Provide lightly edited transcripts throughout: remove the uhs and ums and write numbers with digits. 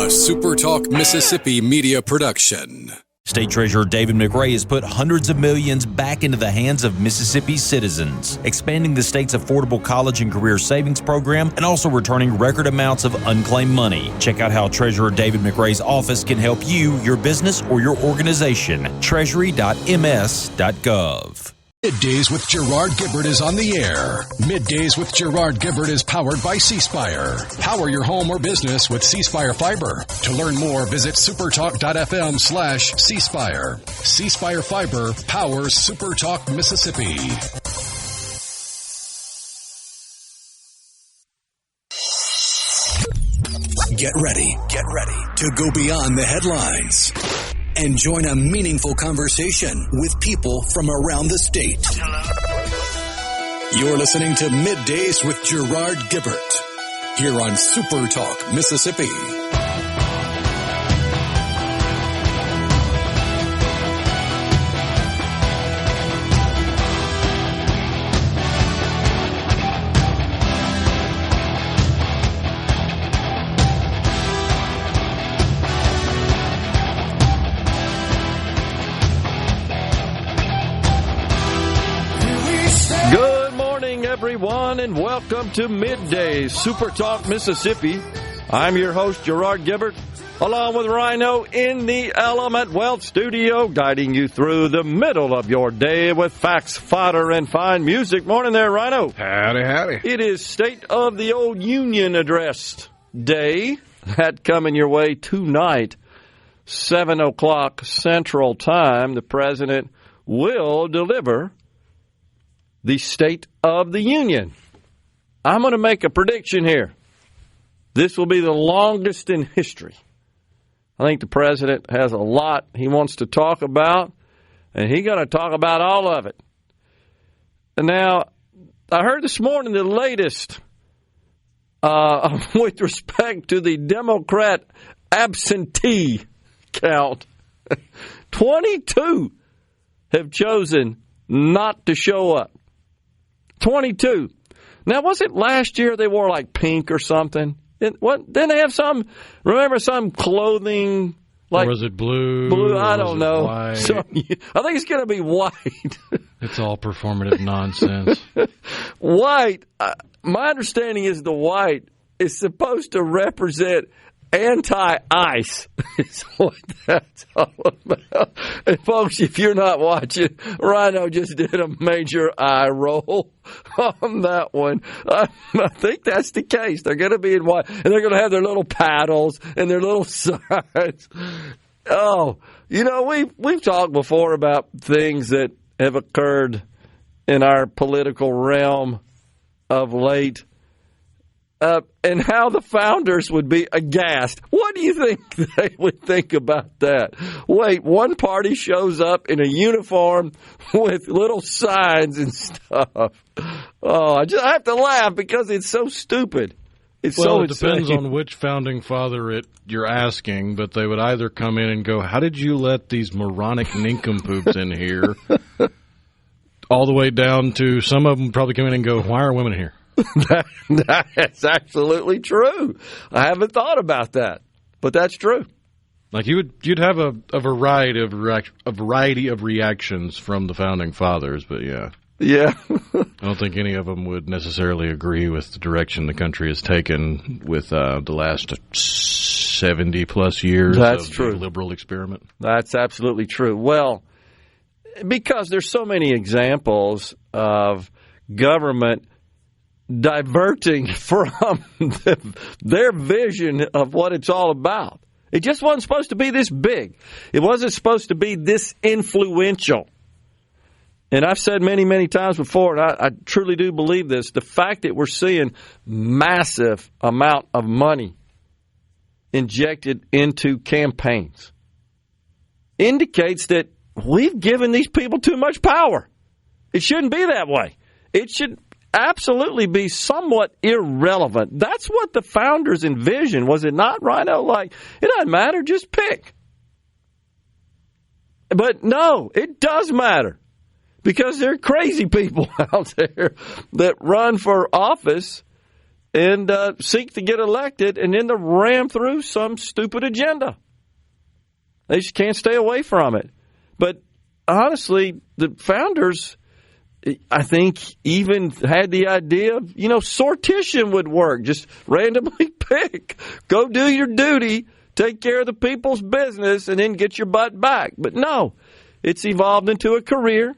SuperTalk Mississippi media production. State Treasurer David McRae has put hundreds of millions back into the hands of Mississippi's citizens, expanding the state's affordable college and career savings program and also returning record amounts of unclaimed money. Check out how Treasurer David McRae's office can help you, your business, or your organization. Treasury.ms.gov. MidDays with Gerard Gibert is on the air. MidDays with Gerard Gibert is powered by C-Spire. Power your home or business with C-Spire Fiber. To learn more, visit supertalk.fm/C-Spire. C-Spire Fiber powers SuperTalk Mississippi. Get ready to go beyond the headlines and join a meaningful conversation with people from around the state. You're listening to MidDays with Gerard Gibert here on SuperTalk Mississippi. Everyone, and welcome to MidDays, SuperTalk Mississippi. I'm your host, Gerard Gibert, along with Rhino in the Element Wealth Studio, guiding you through the middle of your day with facts, fodder, and fine music. Morning there, Rhino. Howdy, howdy. It is State of the Old Union Address Day. That coming your way tonight, 7 o'clock Central Time. The President will deliver the State of the Union. I'm going to make a prediction here. This will be the longest in history. I think the President has a lot he wants to talk about, and he's going to talk about all of it. And now, I heard this morning the latest with respect to the Democrat absentee count. 22 have chosen not to show up. 22. Now, was it last year they wore like pink or something? Didn't they have some clothing? Like, or was it blue? Blue, I don't know. White? So, I think it's going to be white. It's all performative nonsense. White, my understanding is the white is supposed to represent anti-ice is what that's all about. And folks, if you're not watching, Rhino just did a major eye roll on that one. I think that's the case. They're going to be in white, and they're going to have their little paddles and their little signs. Oh, you know, we've talked before about things that have occurred in our political realm of late. And how the founders would be aghast. What do you think they would think about that? Wait, one party shows up in a uniform with little signs and stuff. Oh, I have to laugh because it's so stupid. It depends on which founding father you're asking, but they would either come in and go, how did you let these moronic nincompoops in here? All the way down to some of them probably come in and go, why are women here? That's absolutely true. I haven't thought about that, but that's true. Like you'd have a variety of reactions from the founding fathers, but yeah. I don't think any of them would necessarily agree with the direction the country has taken with the last 70 plus years of the liberal experiment. That's absolutely true. Well, because there's so many examples of government diverting from their vision of what it's all about. It just wasn't supposed to be this big. It wasn't supposed to be this influential. And I've said many, many times before, and I truly do believe this, the fact that we're seeing massive amount of money injected into campaigns indicates that we've given these people too much power. It shouldn't be that way. It should absolutely be somewhat irrelevant. That's what the founders envisioned, was it not, Rhino? Like, it doesn't matter, just pick. But no, it does matter, because there are crazy people out there that run for office and seek to get elected and then to ram through some stupid agenda. They just can't stay away from it. But honestly, the founders, I think, even had the idea of, sortition would work. Just randomly pick. Go do your duty, take care of the people's business, and then get your butt back. But no, it's evolved into a career,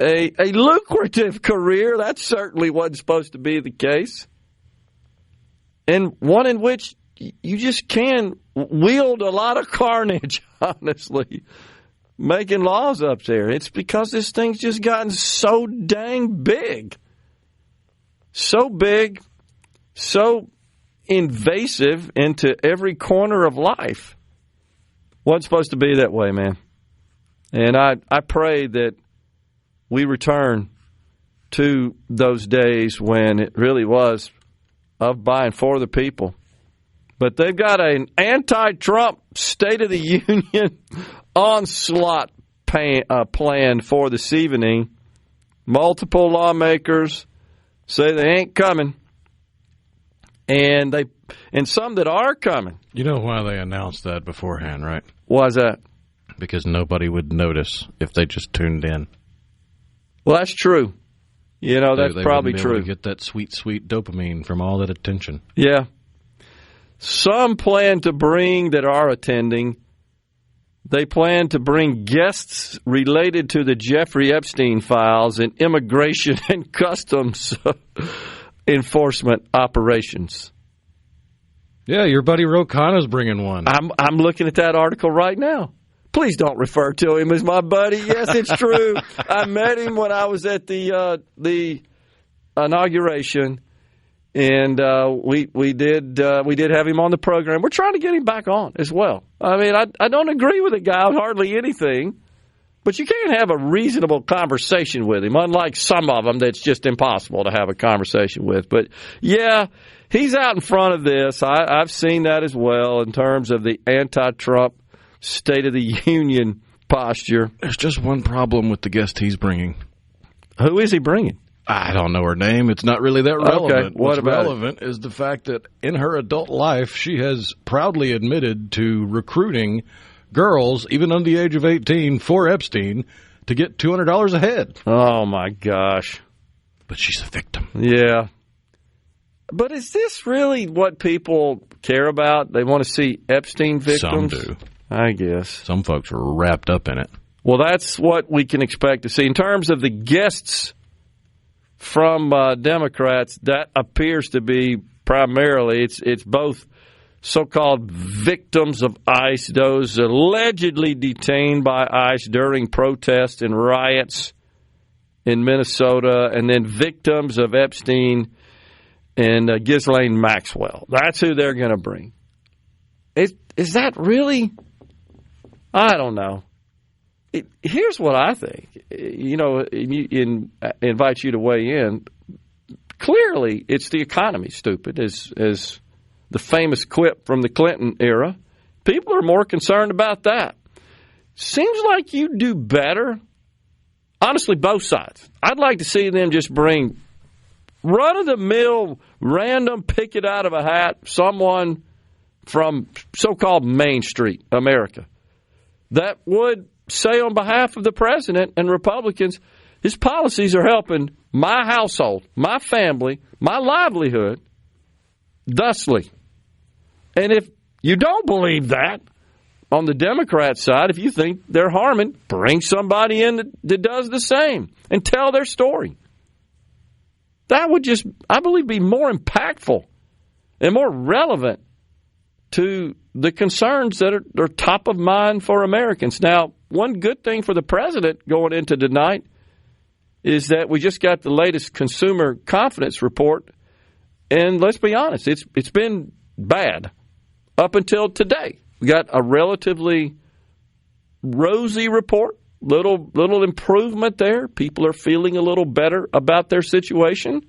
a lucrative career. That certainly wasn't supposed to be the case. And one in which you just can wield a lot of carnage, honestly, making laws up there. It's because this thing's just gotten so dang big. So big, so invasive into every corner of life. Wasn't supposed to be that way, man. And I pray that we return to those days when it really was of, by, and for the people. But they've got an anti-Trump State of the Union onslaught plan for this evening. Multiple lawmakers say they ain't coming, and some that are coming. You know why they announced that beforehand, right? Why's that? Because nobody would notice if they just tuned in. Well, that's true. That's probably true. To get that sweet, sweet dopamine from all that attention. Yeah. Some plan to bring that are attending. They plan to bring guests related to the Jeffrey Epstein files and immigration and customs enforcement operations. Yeah, your buddy Ro Khanna's bringing one. I'm looking at that article right now. Please don't refer to him as my buddy. Yes, it's true. I met him when I was at the inauguration, and we did have him on the program. We're trying to get him back on as well. I mean, I don't agree with the guy on hardly anything, but you can't have a reasonable conversation with him, unlike some of them that's just impossible to have a conversation with. But, yeah, he's out in front of this. I've seen that as well in terms of the anti-Trump State of the Union posture. There's just one problem with the guest he's bringing. Who is he bringing? I don't know her name. It's not really that relevant. Okay, what's relevant is the fact that in her adult life, she has proudly admitted to recruiting girls, even under the age of 18, for Epstein to get $200 a head. Oh, my gosh. But she's a victim. Yeah. But is this really what people care about? They want to see Epstein victims? Some do. I guess. Some folks are wrapped up in it. Well, that's what we can expect to see. In terms of the guests from Democrats, that appears to be primarily, it's both so-called victims of ICE, those allegedly detained by ICE during protests and riots in Minnesota, and then victims of Epstein and Ghislaine Maxwell. That's who they're going to bring. Is that really? I don't know. Here's what I think. Invite you to weigh in. Clearly, it's the economy, stupid, as the famous quip from the Clinton era. People are more concerned about that. Seems like you do better. Honestly, both sides. I'd like to see them just bring run-of-the-mill, random, pick it out of a hat, someone from so-called Main Street, America, that would say on behalf of the president and Republicans, his policies are helping my household, my family, my livelihood, thusly. And if you don't believe that, on the Democrat side, if you think they're harming, bring somebody in that does the same and tell their story. That would just, I believe, be more impactful and more relevant to the concerns that are top of mind for Americans. Now, one good thing for the president going into tonight is that we just got the latest consumer confidence report, and let's be honest, it's been bad up until today. We got a relatively rosy report, little improvement there. People are feeling a little better about their situation.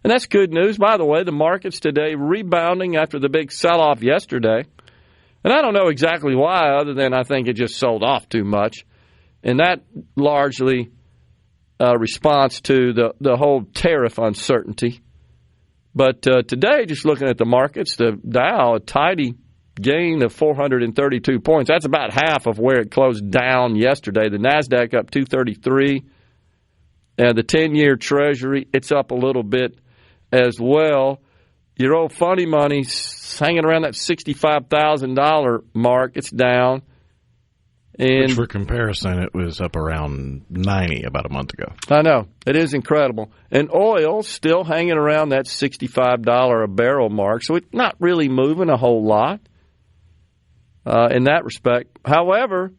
And that's good news. By the way, the markets today rebounding after the big sell-off yesterday. And I don't know exactly why, other than I think it just sold off too much. And that largely responds to the whole tariff uncertainty But today, just looking at the markets, the Dow, a tidy gain of 432 points. That's about half of where it closed down yesterday. The NASDAQ up 233. The 10-year Treasury, it's up a little bit as well. Your old funny money hanging around that $65,000 mark. It's down. And which, for comparison, it was up around 90 about a month ago. I know. It is incredible. And oil still hanging around that $65 a barrel mark, so it's not really moving a whole lot in that respect. However,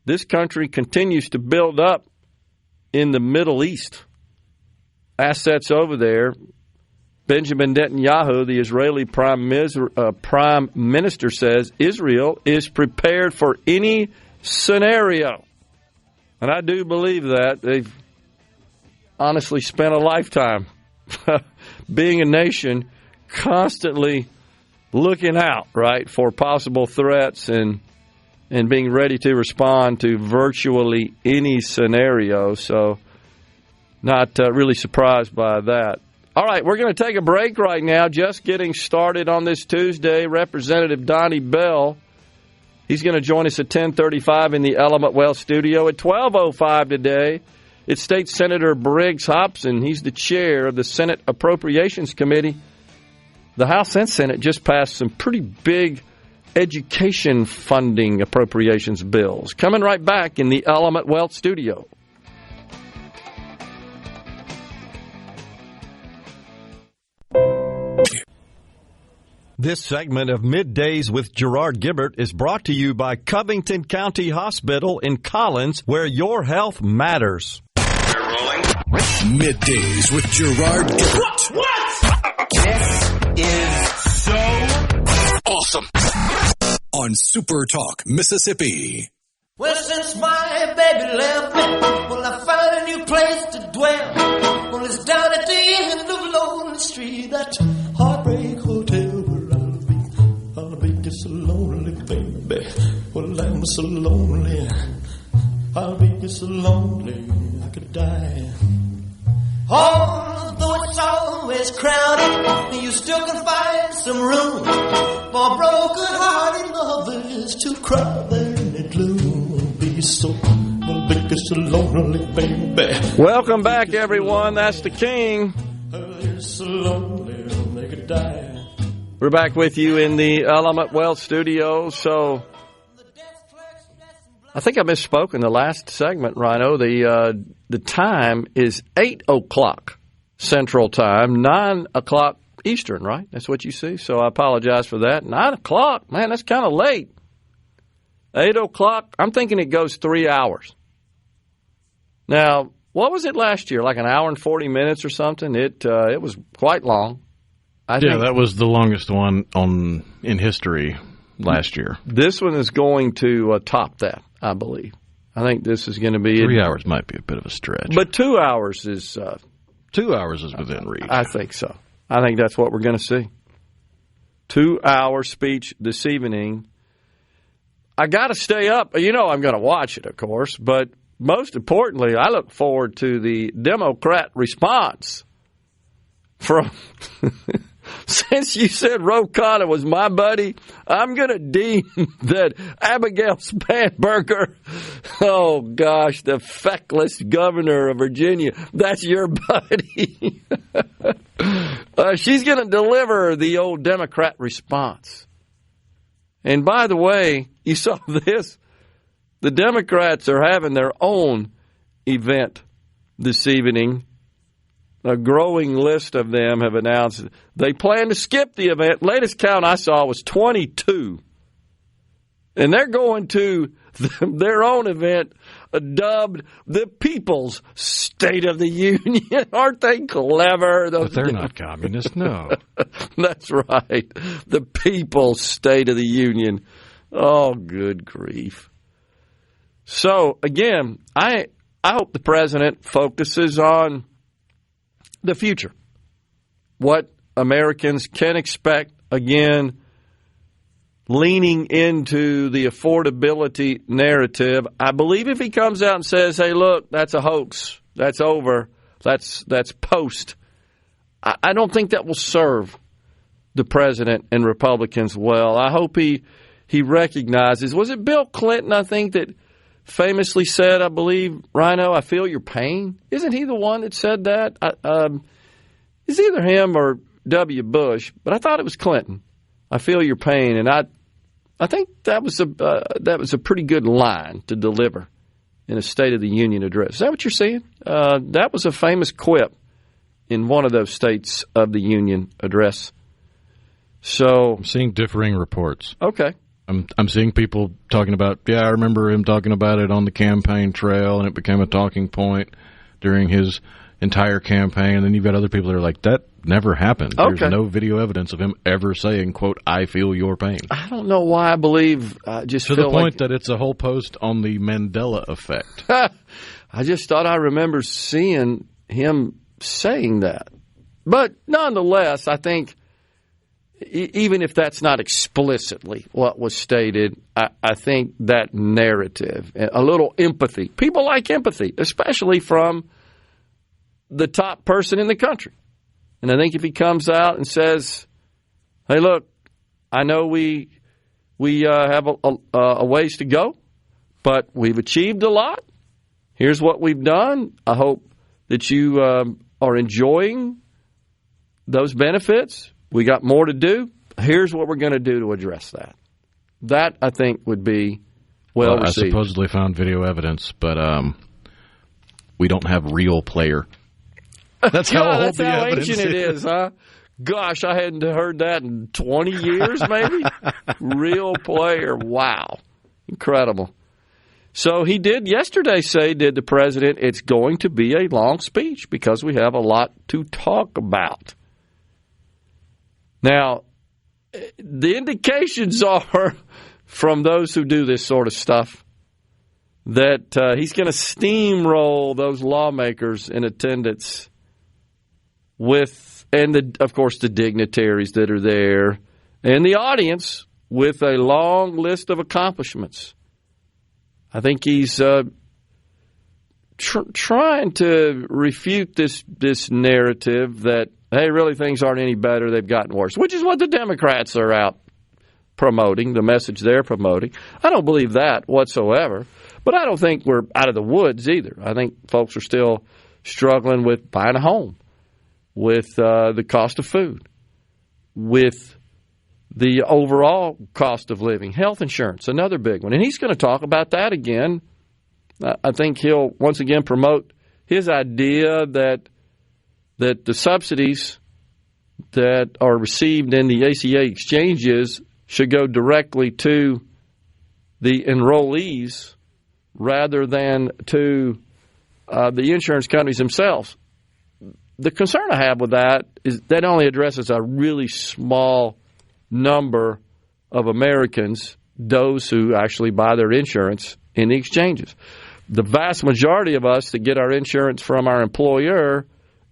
this country continues to build up in the Middle East. Assets over there. Benjamin Netanyahu, the Israeli prime minister, says Israel is prepared for any scenario. And I do believe that. They've honestly spent a lifetime being a nation constantly looking out, right, for possible threats and being ready to respond to virtually any scenario. So not really surprised by that. All right, we're going to take a break right now. Just getting started on this Tuesday. Representative Donnie Bell, he's going to join us at 10:35 in the Element Wealth studio. At 12:05 today, it's State Senator Briggs Hopson. He's the chair of the Senate Appropriations Cmte. The House and Senate just passed some pretty big education funding appropriations bills. Coming right back in the Element Wealth studio. This segment of Middays with Gerard Gibert is brought to you by Covington County Hospital in Collins, where your health matters. We're rolling. Middays with Gerard Gibert. What? This is so awesome. On SuperTalk, Mississippi. Well, since my baby left me, well, I found a new place to dwell. Well, it's down at the end of Lonely Street, that Heartbreak Hotel where I'll be just so lonely, baby. Well, I'm so lonely, I'll be just so lonely, I could die. Although it's always crowded, you still can find some room for broken-hearted lovers to cry there in the gloom. Be so lonely, baby. Welcome back, everyone. That's the King. You're so lonely, they could die. We're back with you in the Element Wealth studio. So I think I misspoke in the last segment, Rhino. The time is 8 o'clock Central Time, 9 o'clock Eastern, right? That's what you see. So I apologize for that. 9 o'clock, man, that's kind of late. 8 o'clock, I'm thinking it goes 3 hours. Now, what was it last year? Like an hour and 40 minutes or something? It was quite long. I think that was the longest one in history last year. This one is going to top that, I believe. I think this is going to be 3 hours might be a bit of a stretch, but 2 hours is 2 hours is within reach. I think so. I think that's what we're going to see. 2 hour speech this evening. I got to stay up. You know I'm going to watch it, of course, but most importantly, I look forward to the Democrat response from. Since you said Ro Khanna was my buddy, I'm going to deem that Abigail Spanberger, oh gosh, the feckless governor of Virginia, that's your buddy. She's going to deliver the old Democrat response. And by the way, you saw this. The Democrats are having their own event this evening. A growing list of them have announced they plan to skip the event. Latest count I saw was 22. And they're going to their own event dubbed the People's State of the Union. Aren't they clever? But they're not communists, no. That's right. The People's State of the Union. Oh, good grief. So, again, I hope the president focuses on the future, what Americans can expect, again, leaning into the affordability narrative. I believe if he comes out and says, hey, look, that's a hoax, that's over, that's post, I don't think that will serve the president and Republicans well. I hope he recognizes. Was it Bill Clinton, I think, that famously said, I believe, Rhino, I feel your pain? Isn't he the one that said that? It's either him or W. Bush, but I thought it was Clinton. I feel your pain, and I think that was a pretty good line to deliver in a State of the Union address. Is that what you're saying? That was a famous quip in one of those States of the Union address. So I'm seeing differing reports. Okay. I'm seeing people talking about, I remember him talking about it on the campaign trail, and it became a talking point during his entire campaign. And then you've got other people that are like, that never happened. Okay. There's no video evidence of him ever saying, quote, I feel your pain. I don't know why I believe. To the point that it's a whole post on the Mandela effect. I just thought I remember seeing him saying that. But nonetheless, I think even if that's not explicitly what was stated, I think that narrative, a little empathy. People like empathy, especially from the top person in the country. And I think if he comes out and says, hey, look, I know we have a ways to go, but we've achieved a lot. Here's what we've done. I hope that you are enjoying those benefits. We got more to do. Here's what we're going to do to address that. That, I think, would be well received. I supposedly found video evidence, but we don't have real player. That's how old the evidence ancient it is, huh? Gosh, I hadn't heard that in 20 years, maybe. Real player. Wow. Incredible. So he did yesterday say, did the president, it's going to be a long speech because we have a lot to talk about. Now, the indications are from those who do this sort of stuff that he's going to steamroll those lawmakers in attendance of course, the dignitaries that are there and the audience with a long list of accomplishments. I think he's trying to refute this narrative that, hey, really things aren't any better, they've gotten worse, which is what the Democrats are out promoting, the message they're promoting. I don't believe that whatsoever, but I don't think we're out of the woods either. I think folks are still struggling with buying a home, with the cost of food, with the overall cost of living, health insurance, another big one. And he's going to talk about that again. I think he'll once again promote his idea that the subsidies that are received in the ACA exchanges should go directly to the enrollees rather than to the insurance companies themselves. The concern I have with that is that only addresses a really small number of Americans, those who actually buy their insurance in the exchanges. The vast majority of us that get our insurance from our employer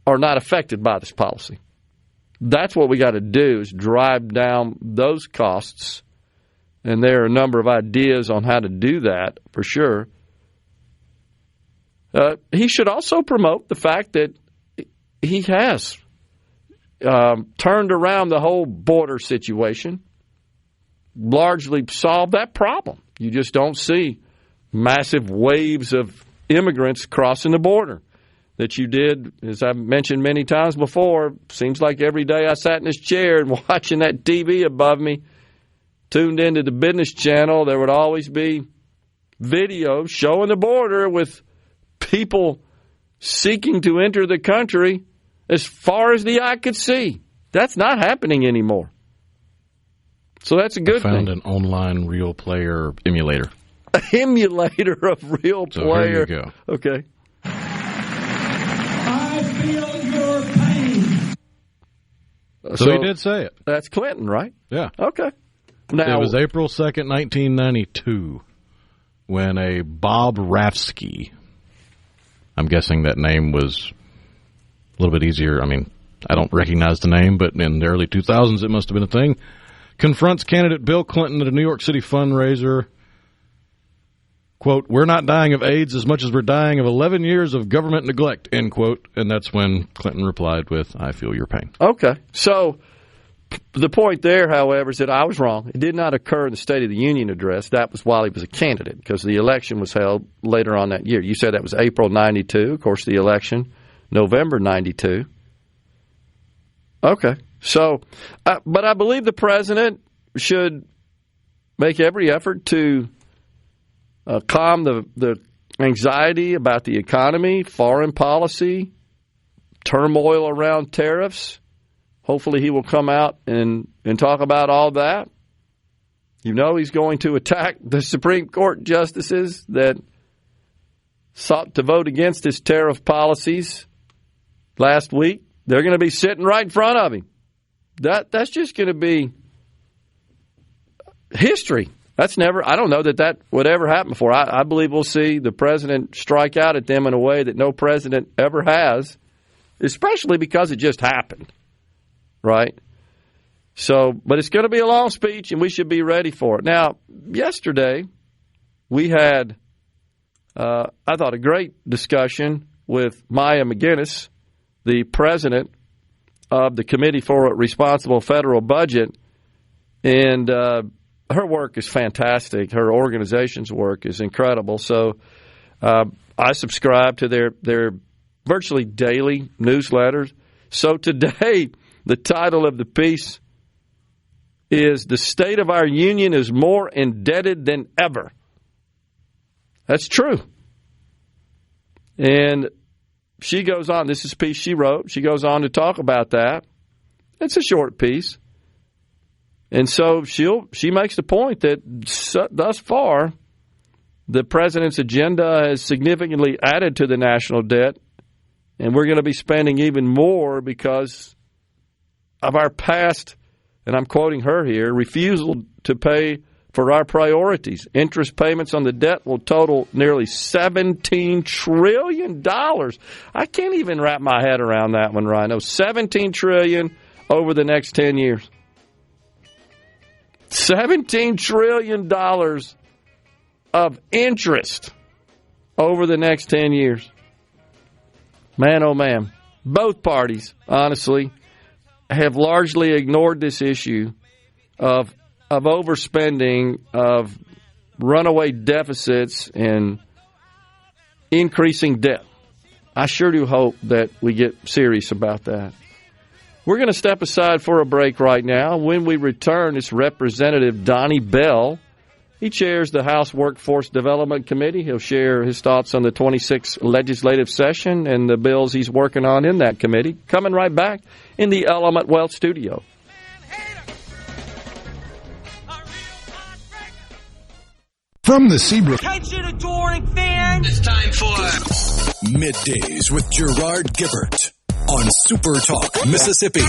are not affected by this policy. That's what we got to do, is drive down those costs, and there are a number of ideas on how to do that for sure. He should also promote the fact that he has turned around the whole border situation, largely solved that problem. You just don't see massive waves of immigrants crossing the border that you did, as I've mentioned many times before. Seems like every day I sat in this chair and watching that TV above me, tuned into the business channel, there would always be videos showing the border with people seeking to enter the country as far as the eye could see. That's not happening anymore. So that's a good thing. Found an online real player emulator. An emulator of real player. So here you go. Okay. I feel your pain. So he did say it. That's Clinton, right? Yeah. Okay. Now, it was April 2nd, 1992, when a Bob Rafsky, I'm guessing that name was a little bit easier. I mean, I don't recognize the name, but in the early 2000s it must have been a thing, confronts candidate Bill Clinton at a New York City fundraiser quote, "We're not dying of AIDS as much as we're dying of 11 years of government neglect," end quote. And that's when Clinton replied with, "I feel your pain." Okay. So the point there, however, is that I was wrong. It did not occur in the State of the Union address. That was while he was a candidate, because the election was held later on that year. You said that was April 92. Of course, the election, November 92. Okay. So, but I believe the president should make every effort to calm the anxiety about the economy, foreign policy, turmoil around tariffs. Hopefully he will come out and talk about all that. You know he's going to attack the Supreme Court justices that sought to vote against his tariff policies last week. They're going to be sitting right in front of him. That's just going to be history. That's never. I don't know that would ever happen before. I believe we'll see the president strike out at them in a way that no president ever has, especially because it just happened, right? So, but it's going to be a long speech, and we should be ready for it. Now, yesterday we had, I thought, a great discussion with Maya McGinnis, the president of the Committee for a Responsible Federal Budget, and her work is fantastic. Her organization's work is incredible. So I subscribe to their virtually daily newsletters. So today, the title of the piece is "The State of Our Union is More Indebted Than Ever." That's true. And she goes on, this is a piece she wrote, she goes on to talk about that. It's a short piece. And so she makes the point that thus far, the president's agenda has significantly added to the national debt, and we're going to be spending even more because of our past, and I'm quoting her here, refusal to pay for our priorities. Interest payments on the debt will total nearly $17 trillion. I can't even wrap my head around that one, Rhino. $17 trillion over the next 10 years. $17 trillion of interest over the next 10 years. Man, oh man. Both parties, honestly, have largely ignored this issue of overspending, of runaway deficits, and increasing debt. I sure do hope that we get serious about that. We're going to step aside for a break right now. When we return, it's Representative Donnie Bell. He chairs the House Workforce Development Cmte. He'll share his thoughts on the 26th legislative session and the bills he's working on in that committee. Coming right back in the Element Wealth studio. From the Seabrook, Attention, adoring fans! it's time for Middays with Gerard Gibert on SuperTalk, Mississippi.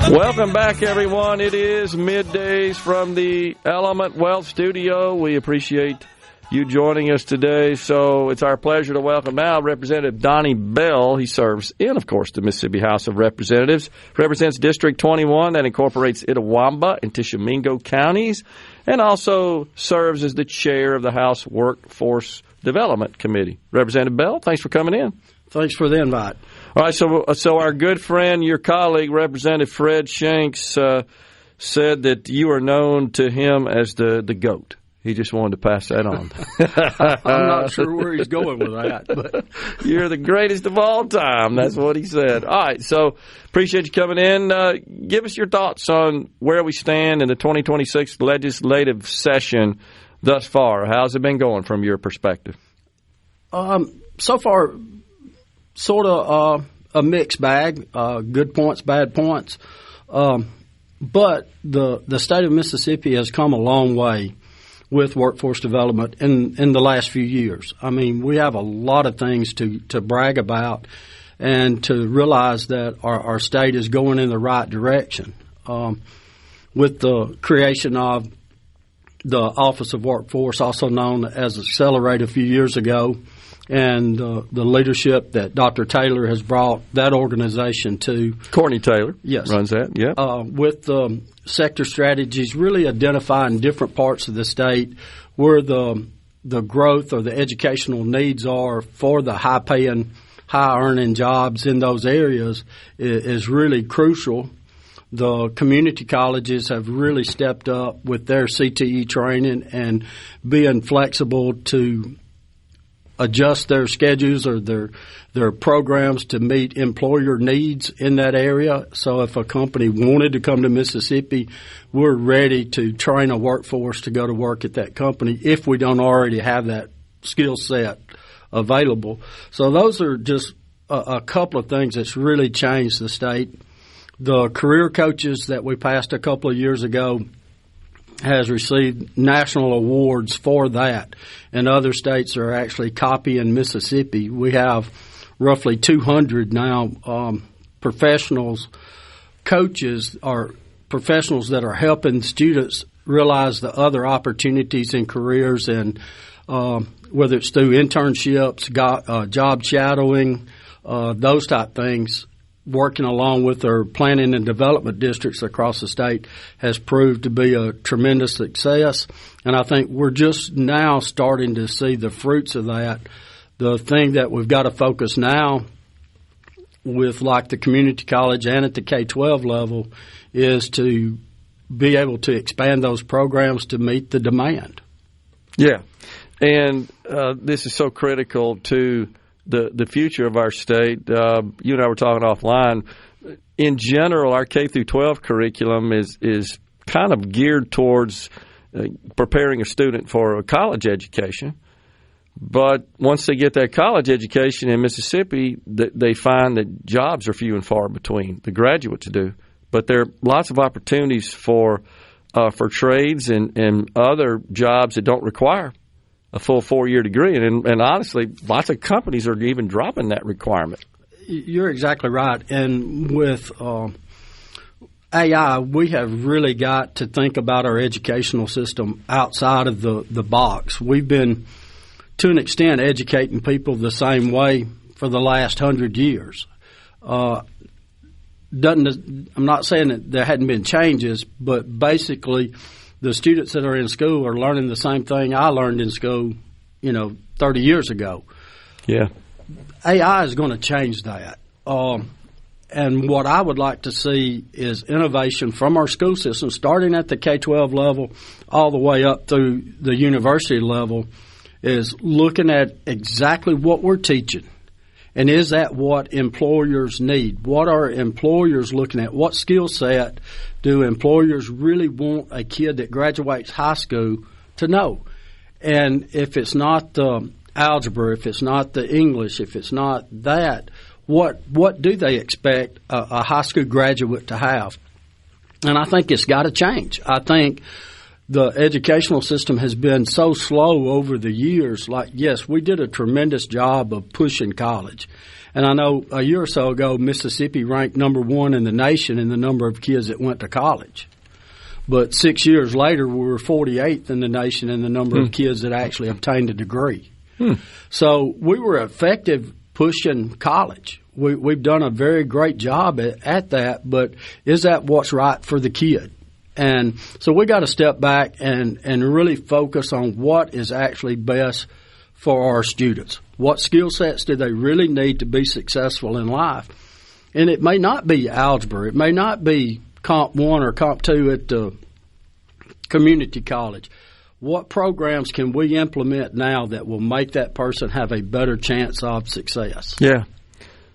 Welcome back, everyone. It is Middays from the Element Wealth studio. We appreciate you joining us today. So it's our pleasure to welcome now Representative Donnie Bell. He serves in, of course, the Mississippi House of Representatives, represents District 21 that incorporates Itawamba and Tishomingo counties, and also serves as the chair of the House Workforce Development Cmte. Representative Bell, thanks for coming in. Thanks for the invite. All right, so our good friend, your colleague, Representative Fred Shanks, said that you are known to him as the GOAT. He just wanted to pass that on. I'm not sure where he's going with that, but you're the greatest of all time. That's what he said. All right, so appreciate you coming in. Give us your thoughts on where we stand in the 2026 legislative session thus far. How's it been going from your perspective? so far, sort of a mixed bag, good points, bad points. But the state of Mississippi has come a long way with workforce development in the last few years. I mean, we have a lot of things to brag about and to realize that our state is going in the right direction. With the creation of the Office of Workforce, also known as Accelerate a few years ago, and the leadership that Dr. Taylor has brought that organization to. Courtney Taylor yes. runs that, yeah. With sector strategies, really identifying different parts of the state where the growth or the educational needs are for the high-paying, high-earning jobs in those areas is really crucial. The community colleges have really stepped up with their CTE training and being flexible to adjust their schedules or their programs to meet employer needs in that area. So if a company wanted to come to Mississippi, we're ready to train a workforce to go to work at that company if we don't already have that skill set available. So those are just a couple of things that's really changed the state. The career coaches that we passed a couple of years ago has received national awards for that, and other states are actually copying Mississippi. We have roughly 200 now professionals, coaches, or professionals that are helping students realize the other opportunities in careers, and whether it's through internships, job shadowing, those type things. Working along with our planning and development districts across the state has proved to be a tremendous success. And I think we're just now starting to see the fruits of that. The thing that we've got to focus now with like the community college and at the K-12 level is to be able to expand those programs to meet the demand. Yeah. And this is so critical to the future of our state. You and I were talking offline. In general, our K through 12 curriculum is kind of geared towards preparing a student for a college education. But once they get that college education in Mississippi, they find that jobs are few and far between, the graduates do. But there are lots of opportunities for trades and other jobs that don't require a full 4-year degree. And honestly, lots of companies are even dropping that requirement. You're exactly right. And with AI, we have really got to think about our educational system outside of the box. We've been, to an extent, educating people the same way for the last 100 years. I'm not saying that there hadn't been changes, but basically the students that are in school are learning the same thing I learned in school, 30 years ago. Yeah. AI is going to change that. And what I would like to see is innovation from our school system, starting at the K-12 level all the way up through the university level, is looking at exactly what we're teaching. And is that what employers need? What are employers looking at? What skill set do employers really want a kid that graduates high school to know? And if it's not the algebra, if it's not the English, if it's not that, what do they expect a high school graduate to have? And I think it's got to change. I think the educational system has been so slow over the years. Like, yes, we did a tremendous job of pushing college. And I know a year or so ago, Mississippi ranked number 1 in the nation in the number of kids that went to college. But 6 years later, we were 48th in the nation in the number of kids that actually obtained a degree. So we were effective pushing college. We've done a very great job at that, but is that what's right for the kid? And so we got to step back and really focus on what is actually best for our students. What skill sets do they really need to be successful in life? And it may not be algebra. It may not be Comp 1 or Comp 2 at the community college. What programs can we implement now that will make that person have a better chance of success? Yeah.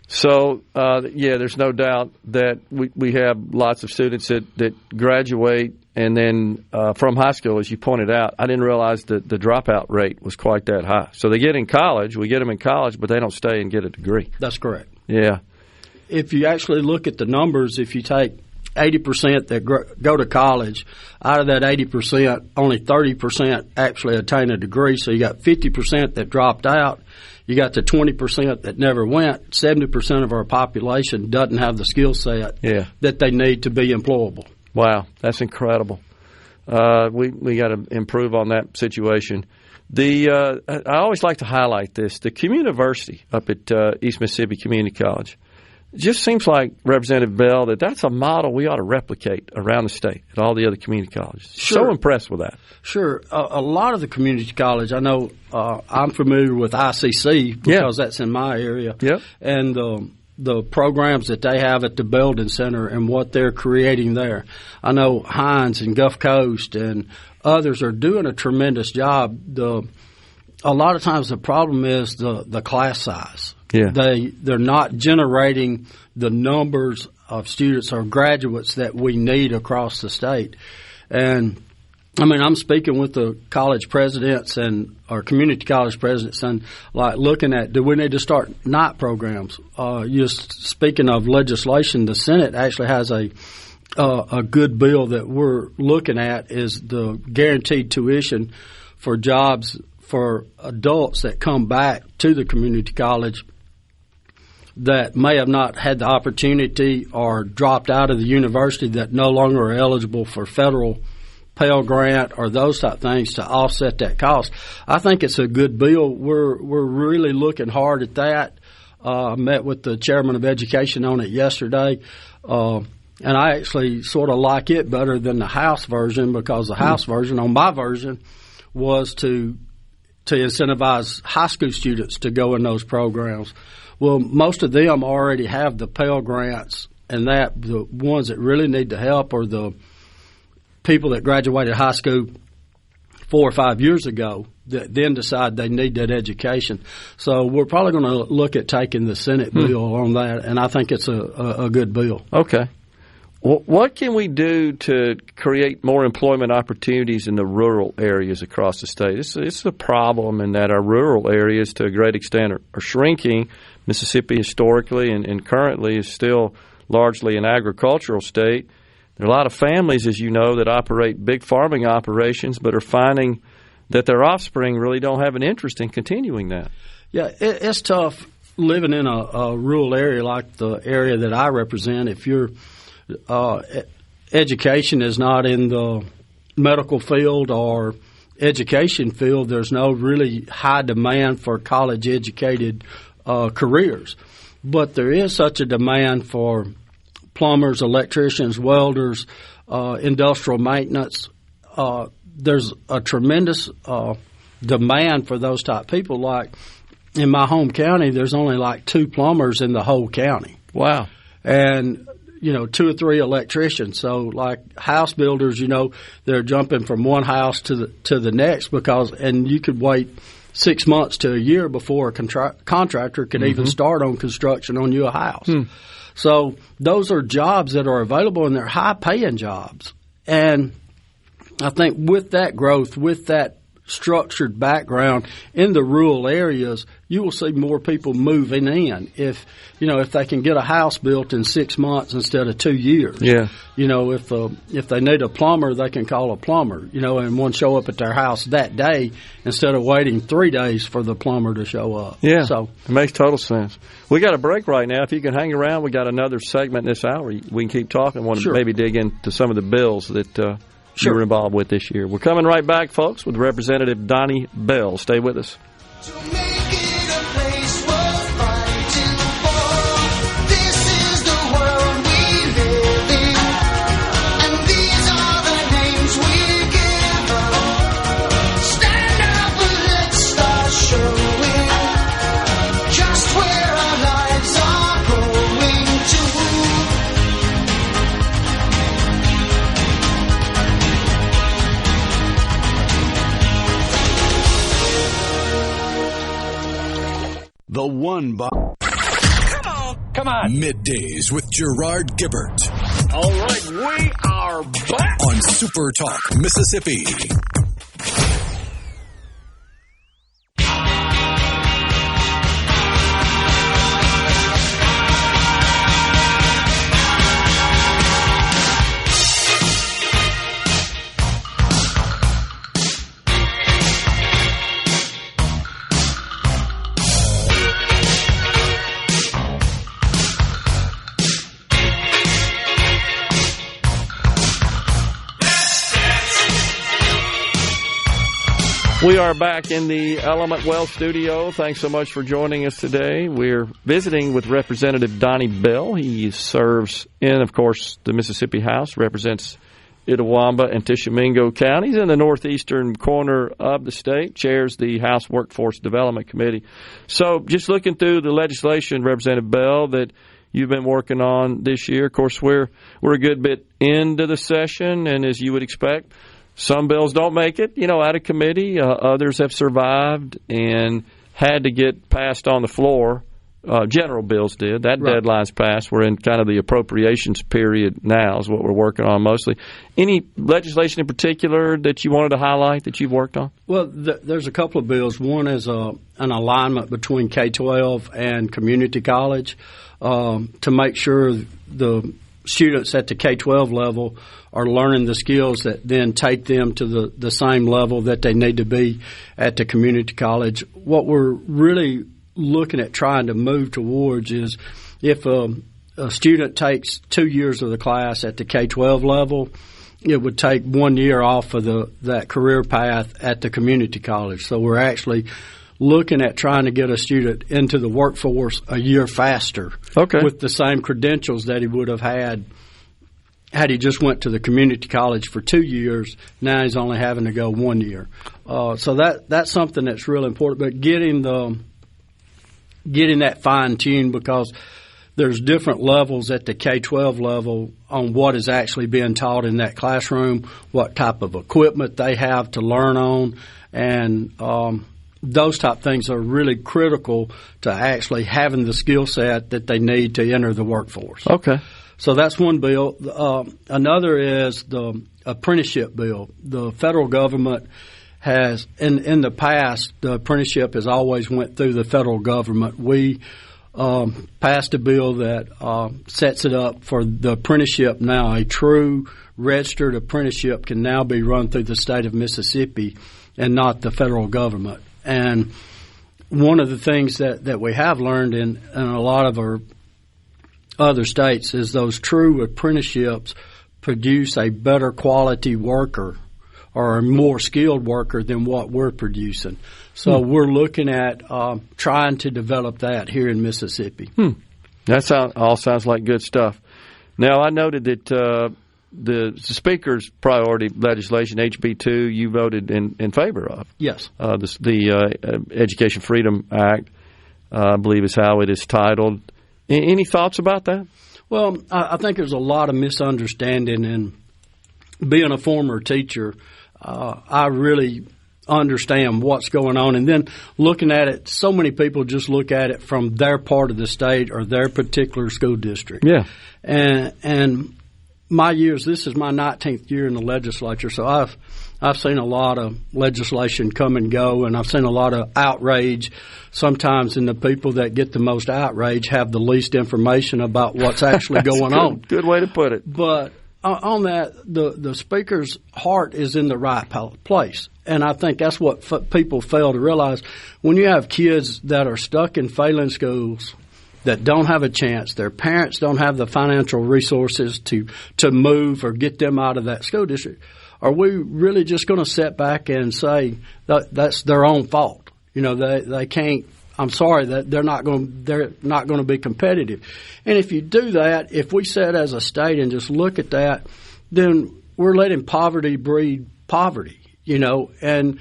So, there's no doubt that we have lots of students that graduate and then from high school, as you pointed out, I didn't realize that the dropout rate was quite that high. So they get in college, we get them in college, but they don't stay and get a degree. That's correct. Yeah. If you actually look at the numbers, if you take 80% that go to college, out of that 80%, only 30% actually attain a degree. So you got 50% that dropped out. You got the 20% that never went. 70% of our population doesn't have the skill set that they need to be employable. Wow, that's incredible. We got to improve on that situation. I always like to highlight this. The community up at East Mississippi Community College. It just seems like, Representative Bell, that's a model we ought to replicate around the state at all the other community colleges. Sure. So impressed with that. Sure. A lot of the community college, I know I'm familiar with ICC because that's in my area. Yep. And the programs that they have at the Belden Center and what they're creating there. I know Hines and Gulf Coast and others are doing a tremendous job. A lot of times the problem is the class size. Yeah. They're not generating the numbers of students or graduates that we need across the state. And I mean, I'm speaking with the college presidents and our community college presidents and like looking at, do we need to start night programs? Just speaking of legislation, the Senate actually has a good bill that we're looking at is the guaranteed tuition for jobs for adults that come back to the community college that may have not had the opportunity or dropped out of the university that no longer are eligible for federal Pell Grant or those type things to offset that cost. I think it's a good bill. We're really looking hard at that. I met with the chairman of education on it yesterday, and I actually sort of like it better than the House version because the House version, on my version, was to incentivize high school students to go in those programs. Well, most of them already have the Pell Grants, and the ones that really need the help are the people that graduated high school 4 or 5 years ago that then decide they need that education. So we're probably going to look at taking the Senate bill on that, and I think it's a good bill. Okay. Well, what can we do to create more employment opportunities in the rural areas across the state? It's a problem in that our rural areas, to a great extent, are shrinking. Mississippi historically and currently is still largely an agricultural state. There are a lot of families, as you know, that operate big farming operations but are finding that their offspring really don't have an interest in continuing that. Yeah, it's tough living in a rural area like the area that I represent. If your education is not in the medical field or education field, there's no really high demand for college-educated careers. But there is such a demand for plumbers, electricians, welders, industrial maintenance. There's a tremendous demand for those type people. Like in my home county, there's only like 2 plumbers in the whole county. Wow. And 2 or 3 electricians. So like house builders, they're jumping from one house to the next and you could wait 6 months to a year before a contractor could even start on construction on your house. So those are jobs that are available and they're high-paying jobs. And I think with that growth, with that structured background in the rural areas, you will see more people moving in. If they can get a house built in 6 months instead of 2 years. Yeah. If they need a plumber, they can call a plumber, and one show up at their house that day instead of waiting 3 days for the plumber to show up. Yeah. So it makes total sense. We got a break right now. If you can hang around, we got another segment this hour. We can keep talking. Want to maybe dig into some of the bills that you were involved with this year. We're coming right back, folks, with Representative Donnie Bell. Stay with us. The one by. Come on. Middays with Gerard Gibert. All right, we are back on SuperTalk Mississippi. We are back in the Element Wealth studio. Thanks so much for joining us today. We're visiting with Representative Donnie Bell. He serves in, of course, the Mississippi House, represents Itawamba and Tishomingo counties in the northeastern corner of the state, chairs the House Workforce Development Cmte. So just looking through the legislation, Representative Bell, that you've been working on this year. Of course, we're a good bit into the session, and as you would expect, some bills don't make it, out of committee. Others have survived and had to get passed on the floor. General bills did. That right. Deadline's passed. We're in kind of the appropriations period now is what we're working on mostly. Any legislation in particular that you wanted to highlight that you've worked on? Well, there's a couple of bills. One is an alignment between K-12 and community college to make sure the students at the K-12 level are learning the skills that then take them to the same level that they need to be at the community college. What we're really looking at trying to move towards is if a student takes 2 years of the class at the K-12 level, it would take 1 year off of that career path at the community college. So we're actually looking at trying to get a student into the workforce a year faster with the same credentials that he would have had he just went to the community college for 2 years. Now he's only having to go 1 year. So that's something that's really important. But getting that fine-tuned, because there's different levels at the K-12 level on what is actually being taught in that classroom, what type of equipment they have to learn on, and those type things are really critical to actually having the skill set that they need to enter the workforce. Okay. So that's one bill. Another is the apprenticeship bill. The federal government has, in the past, the apprenticeship has always went through the federal government. We passed a bill that sets it up for the apprenticeship now. A true registered apprenticeship can now be run through the state of Mississippi and not the federal government. And one of the things that we have learned in a lot of our other states is those true apprenticeships produce a better quality worker or a more skilled worker than what we're producing. So we're looking at trying to develop that here in Mississippi. That all sounds like good stuff. Now, I noted that the Speaker's priority legislation, HB 2, you voted in favor of. Yes. The Education Freedom Act, I believe is how it is titled. Any thoughts about that? Well, I think there's a lot of misunderstanding, and being a former teacher, I really understand what's going on. And then looking at it, so many people just look at it from their part of the state or their particular school district. Yeah. And my years, this is my 19th year in the legislature, so I've seen a lot of legislation come and go, and I've seen a lot of outrage. Sometimes, and the people that get the most outrage have the least information about what's actually going on. Good way to put it. But on that, the Speaker's heart is in the right place. And I think that's what people fail to realize. When you have kids that are stuck in failing schools, that don't have a chance, their parents don't have the financial resources to move or get them out of that school district, are we really just going to sit back and say that's their own fault? They can't. I'm sorry that they're not going to be competitive. And if you do that, if we sit as a state and just look at that, then we're letting poverty breed poverty. And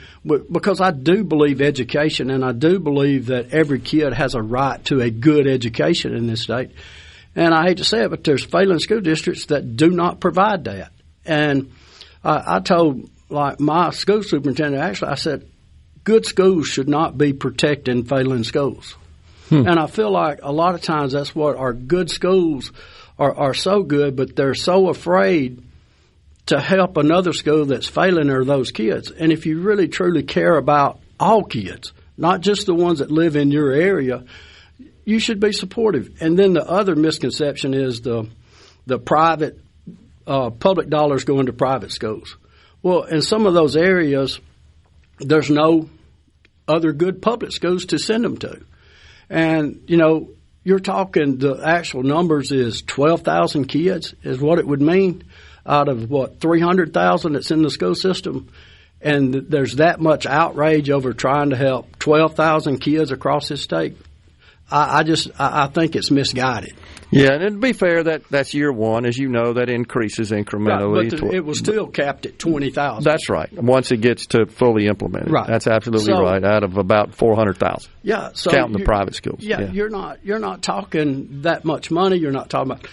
because I do believe education, and I do believe that every kid has a right to a good education in this state. And I hate to say it, but there's failing school districts that do not provide that. And I told my school superintendent, actually, I said, good schools should not be protecting failing schools. And I feel like a lot of times that's what our good schools are so good, but they're so afraid to help another school that's failing or those kids. And if you really truly care about all kids, not just the ones that live in your area, you should be supportive. And then the other misconception is the private public dollars going to private schools. Well, in some of those areas, there's no other good public schools to send them to. And, you're talking the actual numbers is 12,000 kids is what it would mean out of, 300,000 that's in the school system. And there's that much outrage over trying to help 12,000 kids across this state. I think it's misguided. Yeah, and to be fair, that's year one. As you know, that increases incrementally. Right, but it was still capped at 20,000. That's right. Once it gets to fully implemented. Right. That's absolutely right, out of about 400,000. Yeah. So counting the private schools. Yeah, you're not talking that much money. You're not talking about,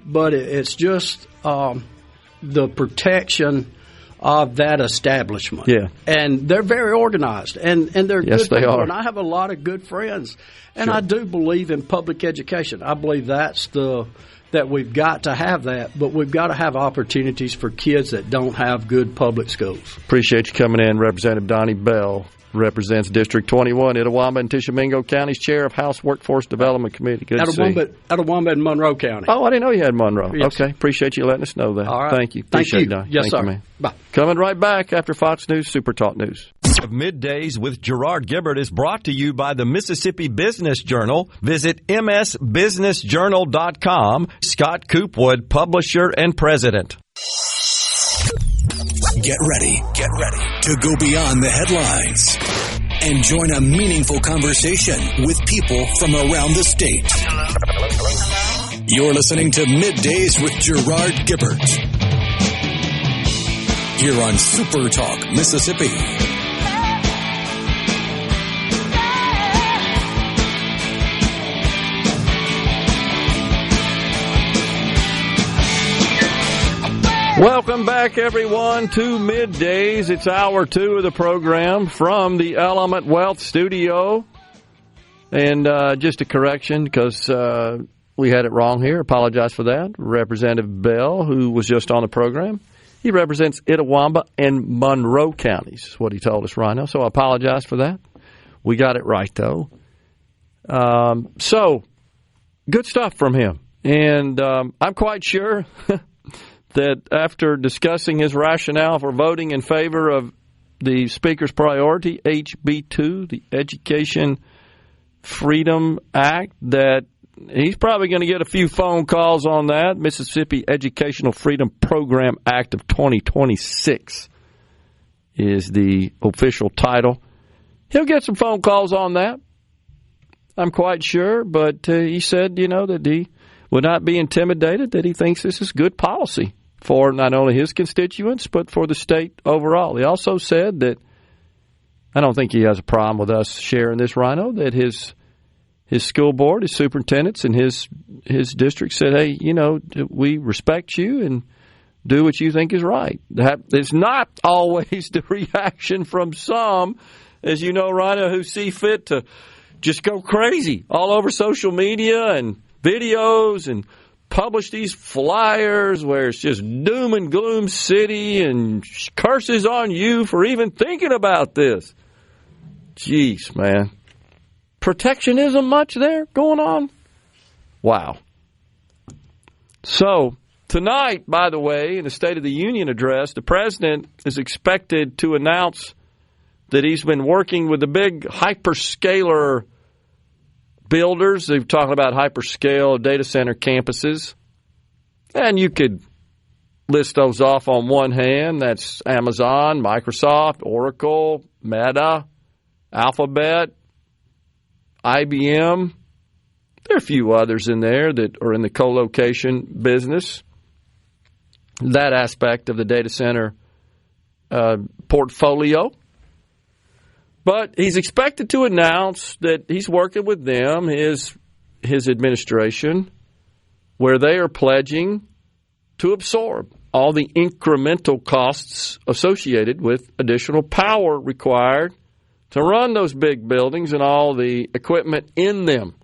but it's just the protection of that establishment. Yeah. And they're very organized, and they're yes, good they people. are. And I have a lot of good friends. And sure. I do believe in public education. I believe that we've got to have that, but we've got to have opportunities for kids that don't have good public schools. Appreciate you coming in. Representative Donnie Bell represents District 21, Itawamba and Tishomingo County's chair of House Workforce Development Cmte. Good to see you. Itawamba and Monroe County. Oh, I didn't know you had Monroe. Yes. Okay. Appreciate you letting us know that. All right. Thank you. Thank you. Donnie. Yes, Thank sir. you, man. Bye. Coming right back after Fox News Super Talk News. Middays with Gerard Gibert is brought to you by the Mississippi Business Journal. Visit msbusinessjournal.com. Scott Coopwood, publisher and president. Get ready to go beyond the headlines and join a meaningful conversation with people from around the state. You're listening to Middays with Gerard Gibert here on Super Talk, Mississippi. Welcome back, everyone, to Middays. It's hour 2 of the program from the Element Wealth Studio. And just a correction, because we had it wrong here. Apologize for that. Representative Bell, who was just on the program, he represents Itawamba and Monroe counties, is what he told us right now. So I apologize for that. We got it right, though. So, good stuff from him. And I'm quite sure that after discussing his rationale for voting in favor of the Speaker's priority, HB 2, the Education Freedom Act, that he's probably going to get a few phone calls on that. Mississippi Educational Freedom Program Act of 2026 is the official title. He'll get some phone calls on that, I'm quite sure, but he said, that he would not be intimidated, that he thinks this is good policy for not only his constituents, but for the state overall. He also said that, I don't think he has a problem with us sharing this, Rhino, that his school board, his superintendents, and his district said, hey, we respect you and do what you think is right. It's not always the reaction from some, as you know, Rhino, who see fit to just go crazy all over social media and videos and publish these flyers where it's just doom and gloom city and curses on you for even thinking about this. Jeez, man. Protectionism much there going on? Wow. So, tonight, by the way, in the State of the Union address, the president is expected to announce that he's been working with the big hyperscaler builders. They've talked about hyperscale data center campuses. And you could list those off on one hand. That's Amazon, Microsoft, Oracle, Meta, Alphabet, IBM. There are a few others in there that are in the co-location business. That aspect of the data center portfolio. But he's expected to announce that he's working with them, his administration, where they are pledging to absorb all the incremental costs associated with additional power required to run those big buildings and all the equipment in them.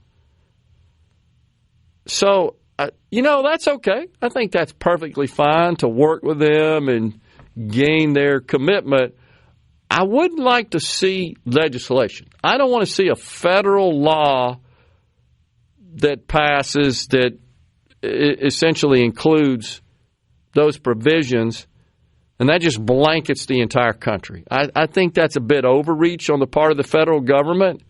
So that's okay. I think that's perfectly fine to work with them and gain their commitment. I wouldn't like to see legislation. I don't want to see a federal law that passes that essentially includes those provisions, and that just blankets the entire country. I think that's a bit overreach on the part of the federal government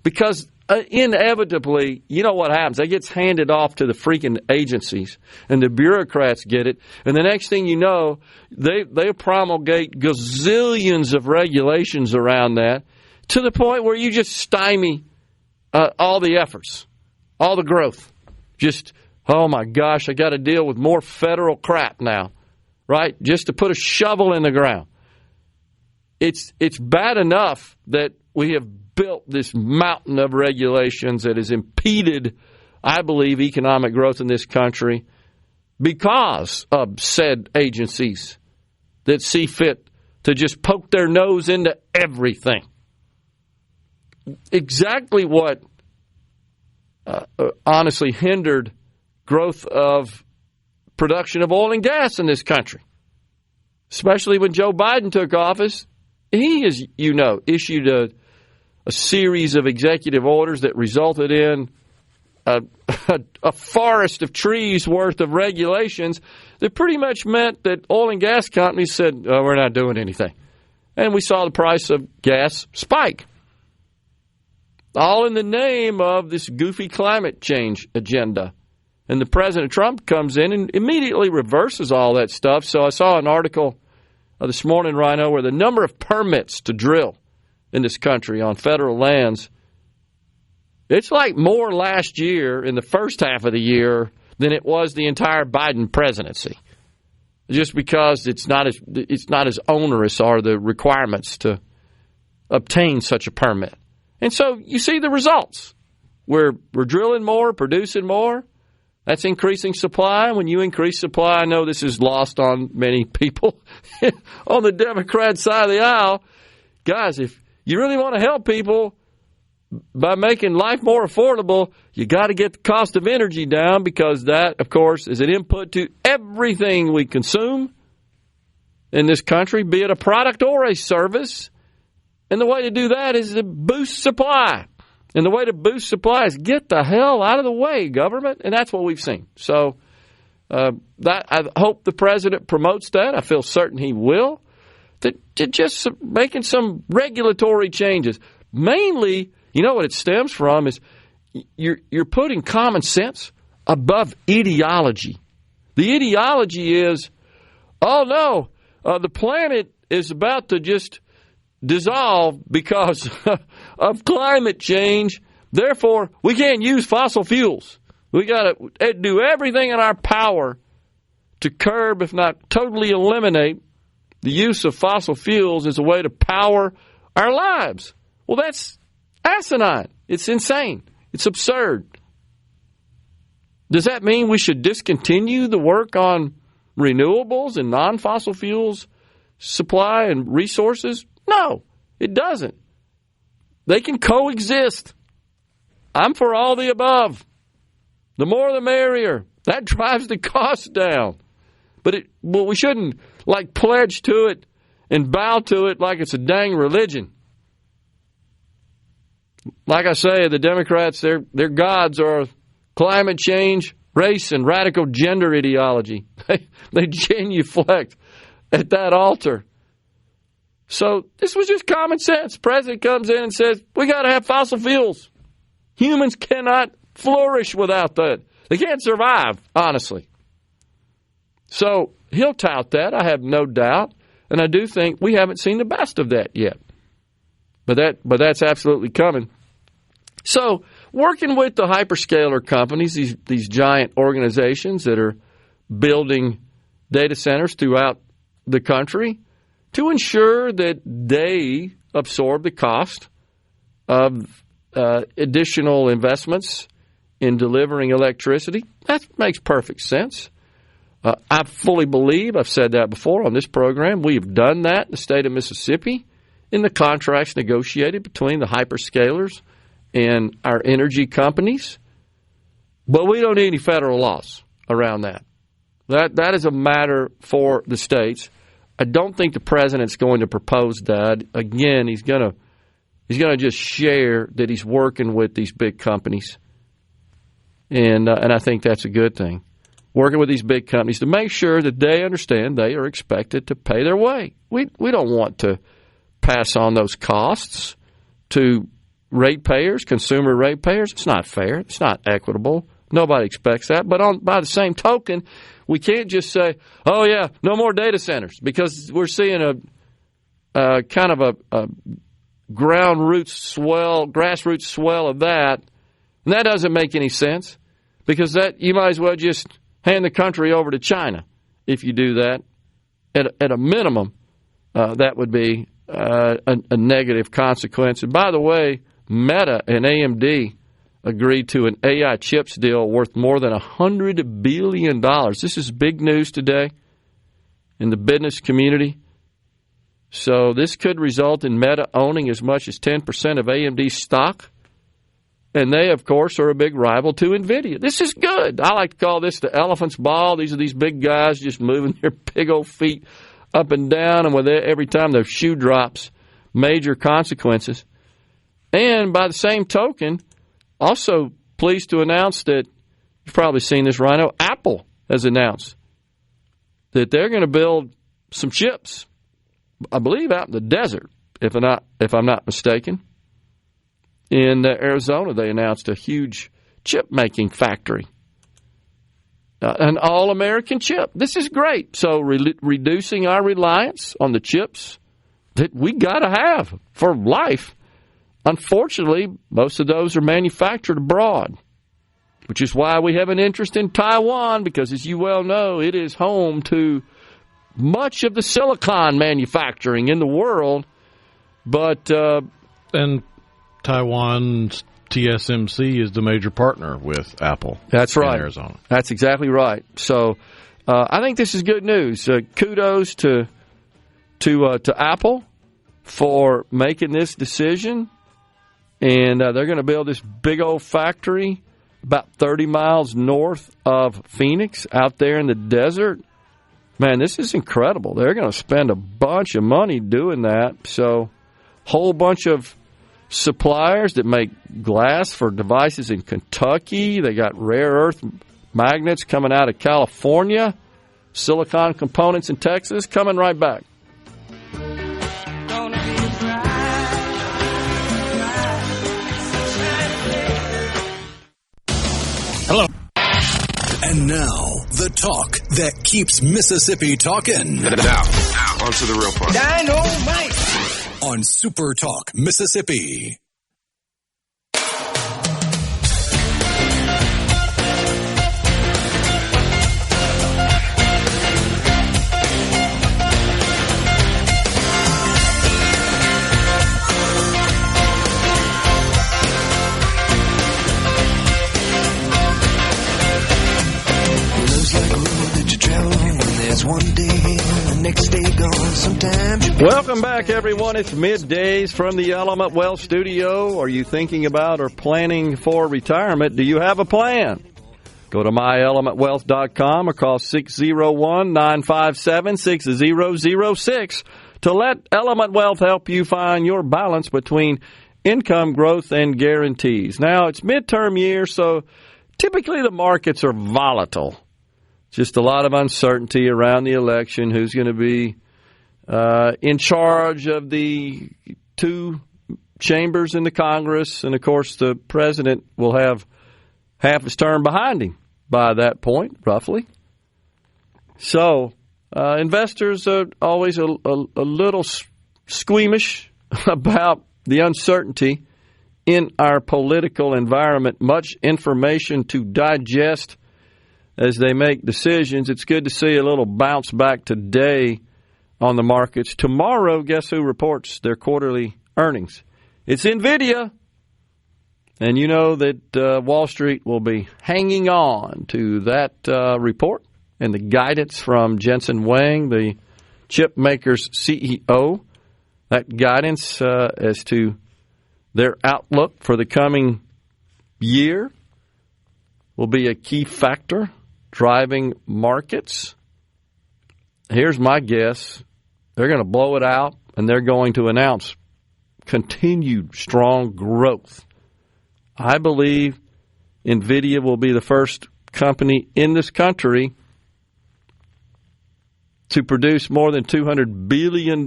because inevitably, you know what happens? That gets handed off to the freaking agencies, and the bureaucrats get it, and the next thing you know, they promulgate gazillions of regulations around that to the point where you just stymie all the efforts, all the growth. Just, oh my gosh, I got to deal with more federal crap now, right? Just to put a shovel in the ground. It's bad enough that we have built this mountain of regulations that has impeded, I believe, economic growth in this country because of said agencies that see fit to just poke their nose into everything. Exactly what honestly hindered growth of production of oil and gas in this country, especially when Joe Biden took office. He has, issued a series of executive orders that resulted in a forest of trees worth of regulations that pretty much meant that oil and gas companies said, we're not doing anything. And we saw the price of gas spike. All in the name of this goofy climate change agenda. And the President Trump comes in and immediately reverses all that stuff. So I saw an article this morning, Rhino, where the number of permits to drill in this country on federal lands, it's like more last year in the first half of the year than it was the entire Biden presidency. Just because it's not as onerous are the requirements to obtain such a permit. And so you see the results. We're drilling more, producing more. That's increasing supply. When you increase supply, I know this is lost on many people on the Democrat side of the aisle. Guys, if you really want to help people by making life more affordable, you got to get the cost of energy down because that, of course, is an input to everything we consume in this country, be it a product or a service. And the way to do that is to boost supply. And the way to boost supply is get the hell out of the way, government. And that's what we've seen. So that I hope the president promotes that. I feel certain he will. To just making some regulatory changes. Mainly, what it stems from is you're putting common sense above ideology. The ideology is, oh no, the planet is about to just dissolve because of climate change. Therefore, we can't use fossil fuels. We got to do everything in our power to curb, if not totally eliminate, the use of fossil fuels as a way to power our lives. Well, that's asinine. It's insane. It's absurd. Does that mean we should discontinue the work on renewables and non-fossil fuels supply and resources? No, it doesn't. They can coexist. I'm for all the above. The more the merrier. That drives the cost down. But we shouldn't pledge to it and bow to it like it's a dang religion. Like I say, the Democrats, their gods are climate change, race, and radical gender ideology. They genuflect at that altar. So this was just common sense. The president comes in and says, we got to have fossil fuels. Humans cannot flourish without that. They can't survive, honestly. So he'll tout that, I have no doubt. And I do think we haven't seen the best of that yet. But that's absolutely coming. So working with the hyperscaler companies, these giant organizations that are building data centers throughout the country, to ensure that they absorb the cost of additional investments in delivering electricity. That makes perfect sense. I fully believe, I've said that before on this program, we have done that in the state of Mississippi in the contracts negotiated between the hyperscalers and our energy companies. But we don't need any federal laws around that. That is a matter for the states. I don't think the president's going to propose that. Again, he's going to just share that he's working with these big companies, and I think that's a good thing. Working with these big companies to make sure that they understand they are expected to pay their way. We don't want to pass on those costs to ratepayers, consumer ratepayers. It's not fair. It's not equitable. Nobody expects that. But by the same token, we can't just say, "Oh yeah, no more data centers," because we're seeing a kind of a grassroots swell of that, and that doesn't make any sense, because that you might as well just hand the country over to China if you do that. At a minimum, that would be a negative consequence. And by the way, Meta and AMD agreed to an AI chips deal worth more than $100 billion. This is big news today in the business community. So this could result in Meta owning as much as 10% of AMD's stock. And they, of course, are a big rival to NVIDIA. This is good. I like to call this the elephant's ball. These are these big guys just moving their big old feet up and down, and with every time their shoe drops, major consequences. And by the same token, also pleased to announce that, you've probably seen this, Rhino, Apple has announced that they're going to build some chips, I believe out in the desert, if I'm not mistaken. In Arizona, they announced a huge chip-making factory, an all-American chip. This is great. So reducing our reliance on the chips that we got to have for life. Unfortunately, most of those are manufactured abroad, which is why we have an interest in Taiwan, because, as you well know, it is home to much of the silicon manufacturing in the world. But and Taiwan's TSMC is the major partner with Apple. That's right. In Arizona. That's exactly right. So I think this is good news. Kudos to Apple for making this decision. And they're going to build this big old factory about 30 miles north of Phoenix out there in the desert. Man, this is incredible. They're going to spend a bunch of money doing that. So whole bunch of suppliers that make glass for devices in Kentucky. They got rare earth magnets coming out of California, silicon components in Texas. Coming right back. Hello. And now, the talk that keeps Mississippi talking. Now, on to the real part. Dynamite! On SuperTalk, Mississippi. Welcome back, everyone. It's Middays from the Element Wealth Studio. Are you thinking about or planning for retirement? Do you have a plan? Go to myelementwealth.com or call 601-957-6006 to let Element Wealth help you find your balance between income growth and guarantees. Now, it's midterm year, so typically the markets are volatile. Just a lot of uncertainty around the election, who's going to be in charge of the two chambers in the Congress. And, of course, the president will have half his term behind him by that point, roughly. So investors are always a little squeamish about the uncertainty in our political environment. Much information to digest as they make decisions. It's good to see a little bounce back today on the markets. Tomorrow, guess who reports their quarterly earnings? It's NVIDIA. And you know that Wall Street will be hanging on to that report and the guidance from Jensen Huang, the chip maker's CEO, that guidance as to their outlook for the coming year. will be a key factor driving markets. Here's my guess. They're going to blow it out, and they're going to announce continued strong growth. I believe NVIDIA will be the first company in this country to produce more than $200 billion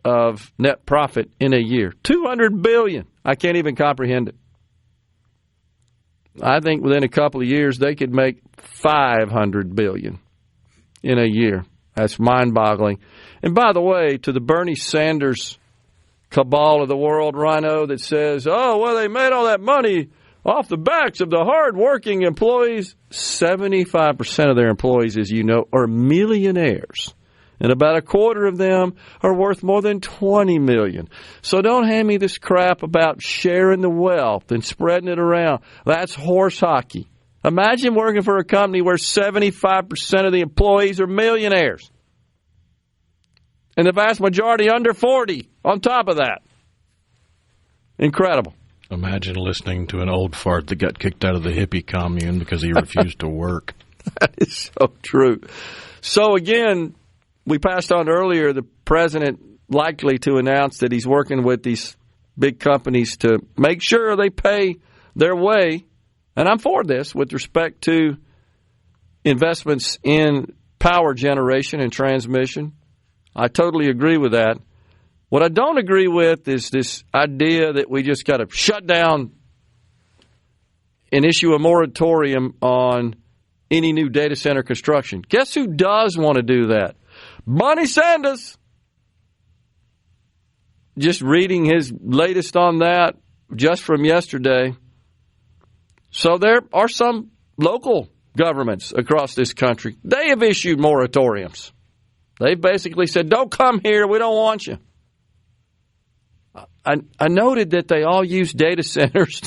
of net profit in a year. $200 billion. I can't even comprehend it. I think within a couple of years they could make $500 billion in a year. That's mind-boggling. And by the way, to the Bernie Sanders cabal of the world, Rhino, that says, oh, well, they made all that money off the backs of the hard-working employees. 75% of their employees, as you know, are millionaires. And about a quarter of them are worth more than $20 million. So don't hand me this crap about sharing the wealth and spreading it around. That's horse hockey. Imagine working for a company where 75% of the employees are millionaires. And the vast majority under 40 on top of that. Incredible. Imagine listening to an old fart that got kicked out of the hippie commune because he refused to work. That is so true. So again, we passed on earlier the president likely to announce that he's working with these big companies to make sure they pay their way. And I'm for this with respect to investments in power generation and transmission. I totally agree with that. What I don't agree with is this idea that we just got to shut down and issue a moratorium on any new data center construction. Guess who does want to do that? Bernie Sanders. Just reading his latest on that just from yesterday. So there are some local governments across this country. They have issued moratoriums. They've basically said, don't come here. We don't want you. I noted that they all use data centers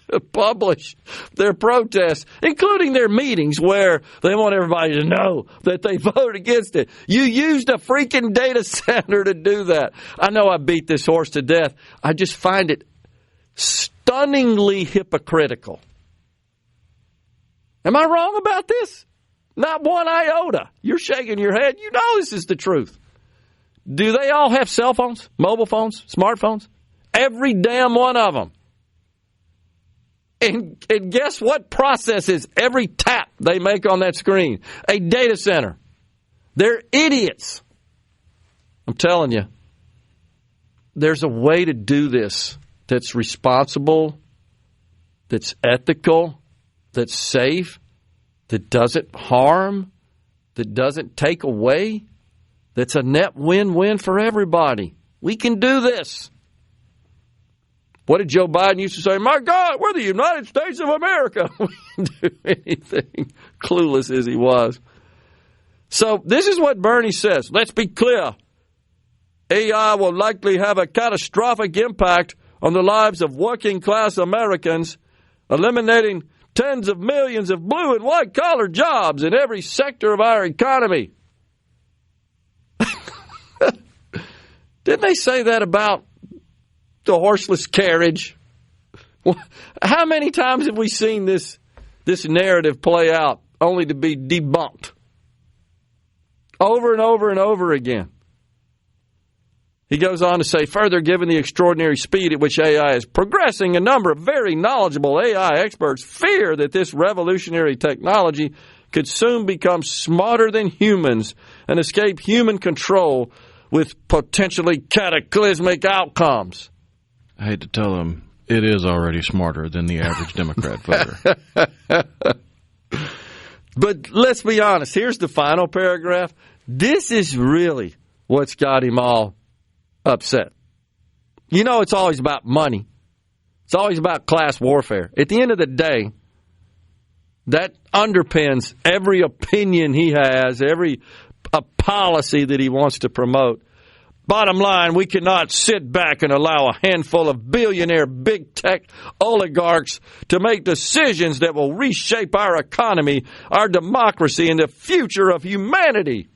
to publish their protests, including their meetings where they want everybody to know that they voted against it. You used a freaking data center to do that. I know I beat this horse to death. I just find it stunningly hypocritical. Am I wrong about this? Not one iota. You're shaking your head. You know this is the truth. Do they all have cell phones, mobile phones, smartphones? Every damn one of them. And guess what processes every tap they make on that screen? A data center. They're idiots. I'm telling you. There's a way to do this that's responsible, that's ethical, that's safe, that doesn't harm, that doesn't take away, that's a net win-win for everybody. We can do this. What did Joe Biden used to say? My God, we're the United States of America. We can do anything, clueless as he was. So this is what Bernie says. Let's be clear. AI will likely have a catastrophic impact on the lives of working-class Americans, eliminating tens of millions of blue and white-collar jobs in every sector of our economy. Didn't they say that about the horseless carriage? How many times have we seen this narrative play out only to be debunked? Over and over and over again. He goes on to say, further, given the extraordinary speed at which AI is progressing, a number of very knowledgeable AI experts fear that this revolutionary technology could soon become smarter than humans and escape human control with potentially cataclysmic outcomes. I hate to tell him, it is already smarter than the average Democrat voter. But let's be honest. Here's the final paragraph. This is really what's got him all upset. You know, it's always about money. It's always about class warfare. At the end of the day, that underpins every opinion he has, every policy that he wants to promote. Bottom line, we cannot sit back and allow a handful of billionaire big tech oligarchs to make decisions that will reshape our economy, our democracy, and the future of humanity.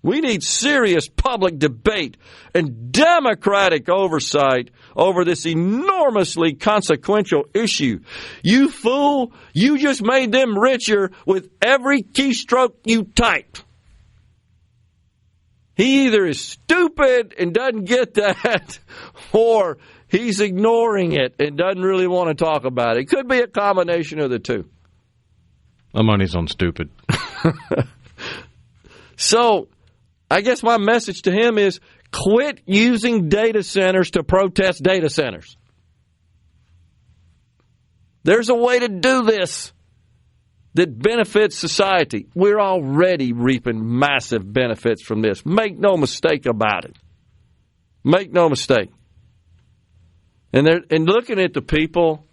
We need serious public debate and democratic oversight over this enormously consequential issue. You fool, you just made them richer with every keystroke you typed. He either is stupid and doesn't get that, or he's ignoring it and doesn't really want to talk about it. It could be a combination of the two. My money's on stupid. So, I guess my message to him is quit using data centers to protest data centers. There's a way to do this that benefits society. We're already reaping massive benefits from this. Make no mistake about it. Make no mistake. And looking at the people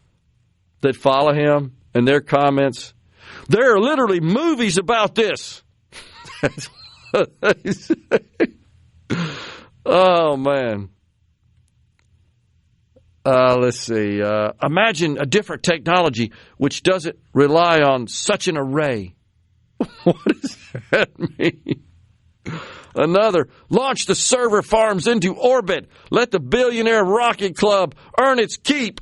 that follow him and their comments, there are literally movies about this. That's what they say. Oh, man. Let's see. Imagine a different technology which doesn't rely on such an array. What does that mean? Another, launch the server farms into orbit. Let the billionaire rocket club earn its keep.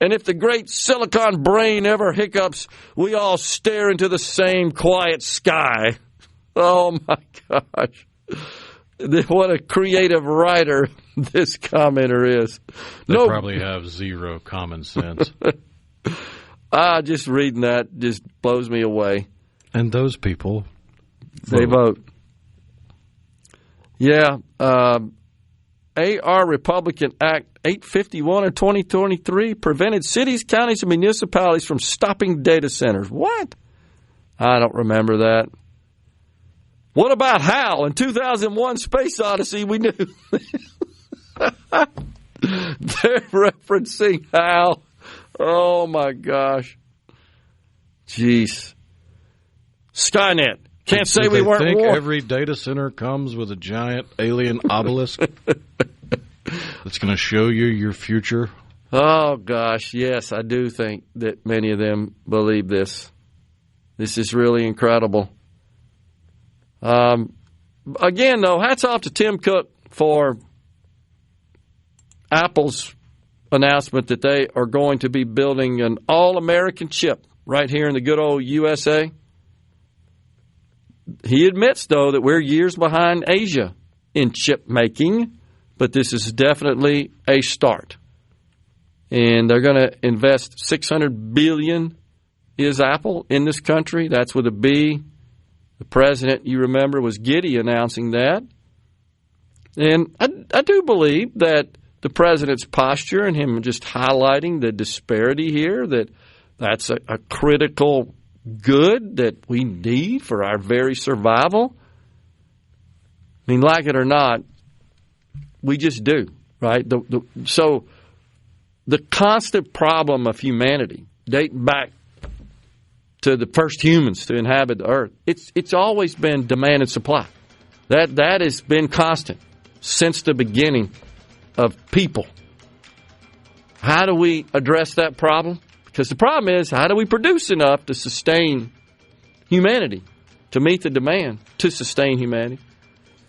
And if the great silicon brain ever hiccups, we all stare into the same quiet sky. Oh, my gosh. What a creative writer this commenter is. They probably have zero common sense. Just reading that just blows me away. And those people They vote. Yeah. AR Republican Act 851 of 2023 prevented cities, counties, and municipalities from stopping data centers. What? I don't remember that. What about HAL? In 2001 Space Odyssey, we knew. They're referencing HAL. Oh, my gosh. Jeez. Skynet. Can't say we weren't warned. Think every data center comes with a giant alien obelisk that's going to show you your future? Oh, gosh, yes, I do think that many of them believe this. This is really incredible. Again, though, hats off to Tim Cook for Apple's announcement that they are going to be building an all-American chip right here in the good old USA. He admits, though, that we're years behind Asia in chip making, but this is definitely a start. And they're going to invest $600 billion, is Apple, in this country. That's with a B. The president, you remember, was giddy announcing that. And I do believe that the president's posture and him just highlighting the disparity here, that's a critical good that we need for our very survival. I mean, like it or not, we just do, right? So the constant problem of humanity, dating back to the first humans to inhabit the earth, it's always been demand and supply. That has been constant since the beginning of people. How do we address that problem? Because the problem is, how do we produce enough to sustain humanity, to meet the demand, to sustain humanity?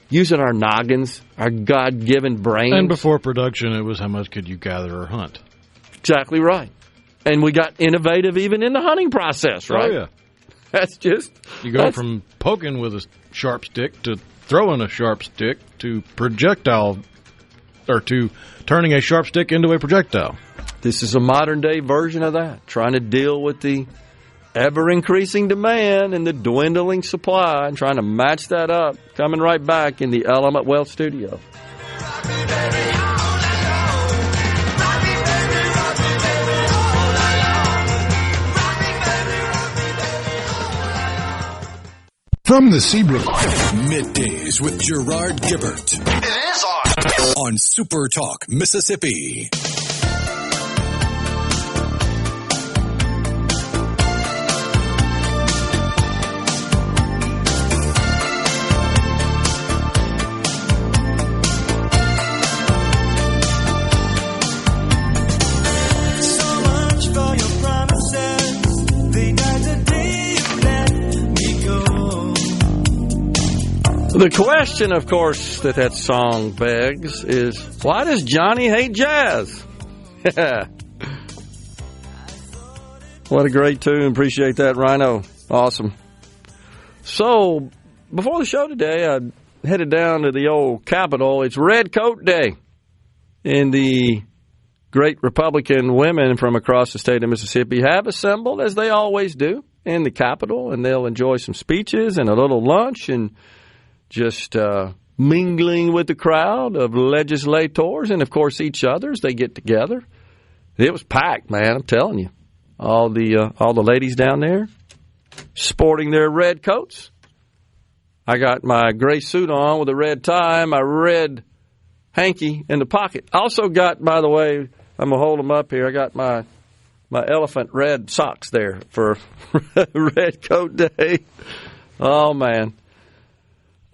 Using our noggins, our God-given brains. And before production, it was how much could you gather or hunt? Exactly right. And we got innovative even in the hunting process, right? Oh, yeah. That's just... You go from poking with a sharp stick to throwing a sharp stick to projectile, or to turning a sharp stick into a projectile. This is a modern-day version of that, trying to deal with the ever-increasing demand and the dwindling supply and trying to match that up. Coming right back in the Element Wealth Studio. From the Seabrook, Middays with Gerard Gibert. It is on SuperTalk, Mississippi. The question, of course, that song begs is, why does Johnny hate jazz? What a great tune. Appreciate that, Rhino. Awesome. So, before the show today, I headed down to the old Capitol. It's Red Coat Day. And the great Republican women from across the state of Mississippi have assembled, as they always do, in the Capitol. And they'll enjoy some speeches and a little lunch and just mingling with the crowd of legislators and, of course, each other as they get together. It was packed, man, I'm telling you. All the ladies down there sporting their red coats. I got my gray suit on with a red tie, my red hanky in the pocket. I also got, by the way, I'm going to hold them up here, I got my elephant red socks there for Red Coat Day. Oh, man.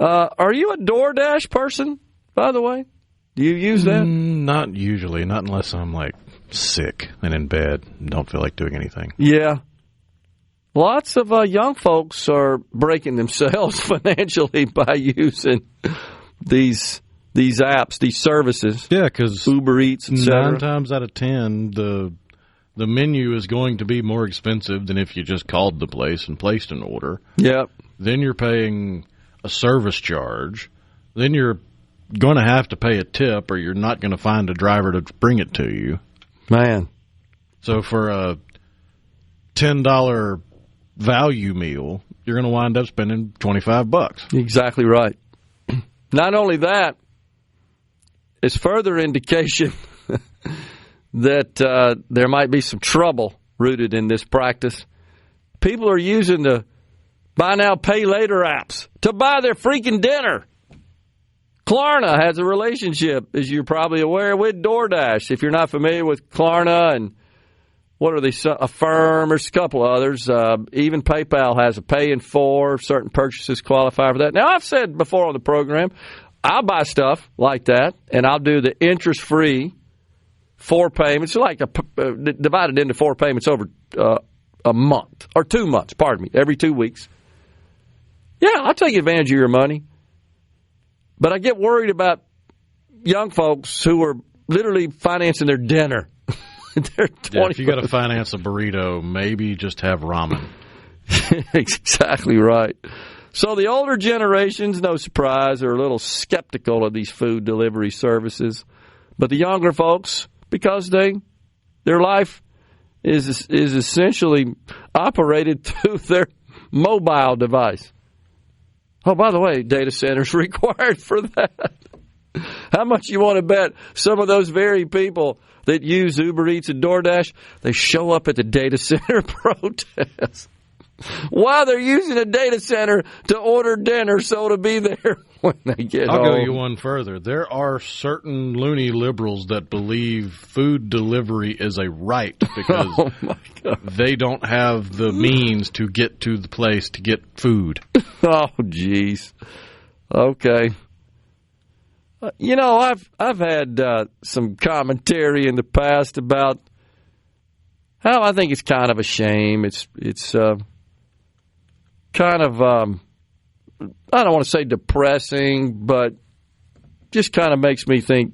Are you a DoorDash person, by the way? Do you use that? Not usually, not unless I'm like sick and in bed and don't feel like doing anything. Yeah. Lots of young folks are breaking themselves financially by using these apps, these services. Yeah, because Uber Eats, etc. 9 times out of 10, the menu is going to be more expensive than if you just called the place and placed an order. Yep. Then you're paying a service charge. Then you're going to have to pay a tip, or you're not going to find a driver to bring it to you. Man. So for a $10 value meal, you're going to wind up spending $25. Exactly right. Not only that, it's further indication that there might be some trouble rooted in this practice. People are using the buy now, pay later apps to buy their freaking dinner. Klarna has a relationship, as you're probably aware, with DoorDash. If you're not familiar with Klarna and what are they, Affirm, or a couple of others, even PayPal has a pay in 4. Certain purchases qualify for that. Now, I've said before on the program, I'll buy stuff like that, and I'll do the interest-free 4 payments, like divided into 4 payments over a month, or 2 months, every 2 weeks. Yeah, I'll take advantage of your money. But I get worried about young folks who are literally financing their dinner. If you got to finance a burrito, maybe just have ramen. Exactly right. So the older generations, no surprise, are a little skeptical of these food delivery services. But the younger folks, because their life is essentially operated through their mobile device. Oh, by the way, data centers required for that. How much you want to bet some of those very people that use Uber Eats and DoorDash, they show up at the data center protest while they're using a data center to order dinner so to be there when they get home. I'll go you one further. There are certain loony liberals that believe food delivery is a right because they don't have the means to get to the place to get food. Oh, geez. Okay. You know, I've had some commentary in the past about how I think it's kind of a shame. It's kind of, I don't want to say depressing, but just kind of makes me think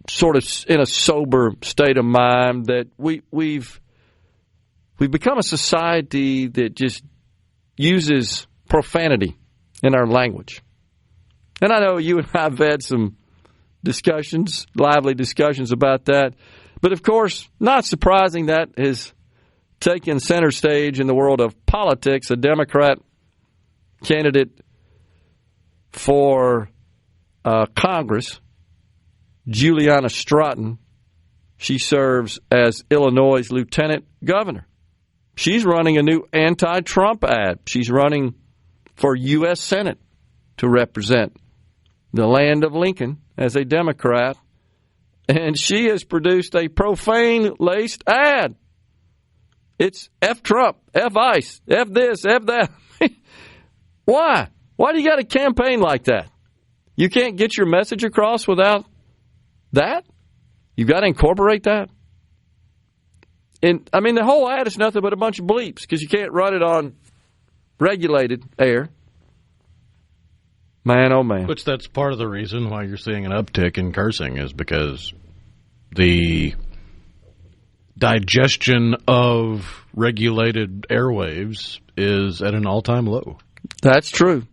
sort of in a sober state of mind that we've become a society that just uses profanity in our language. And I know you and I have had some discussions, lively discussions about that. But, of course, not surprising that has taken center stage in the world of politics. A Democrat candidate for Congress, Juliana Stratton, she serves as Illinois' lieutenant governor. She's running a new anti-Trump ad. She's running for U.S. Senate to represent the land of Lincoln as a Democrat, and she has produced a profane-laced ad. It's F Trump, F ICE, F this, F that. Why? Why do you got a campaign like that? You can't get your message across without that? You've got to incorporate that? And I mean, the whole ad is nothing but a bunch of bleeps because you can't run it on regulated air. Man, oh man. Which that's part of the reason why you're seeing an uptick in cursing is because the digestion of regulated airwaves is at an all-time low. That's true.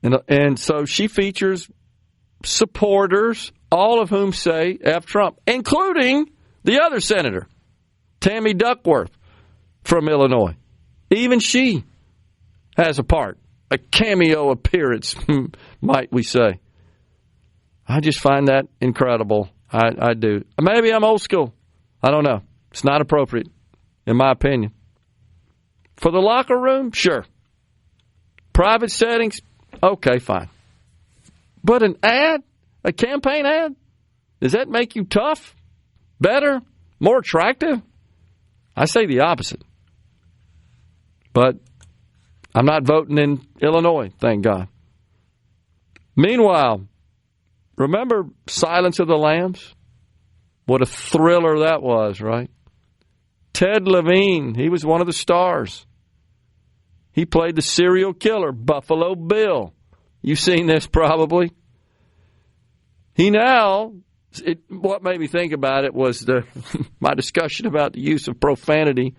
And so she features supporters, all of whom say F Trump, including the other senator, Tammy Duckworth from Illinois. Even she has a part, a cameo appearance, might we say. I just find that incredible. I do. Maybe I'm old school. I don't know. It's not appropriate, in my opinion. For the locker room, sure. Private settings, okay, fine. But an ad, a campaign ad, does that make you tough, better, more attractive? I say the opposite. But I'm not voting in Illinois, thank God. Meanwhile, remember Silence of the Lambs? What a thriller that was, right? Ted Levine, he was one of the stars. He played the serial killer, Buffalo Bill. You've seen this probably. What made me think about it was my discussion about the use of profanity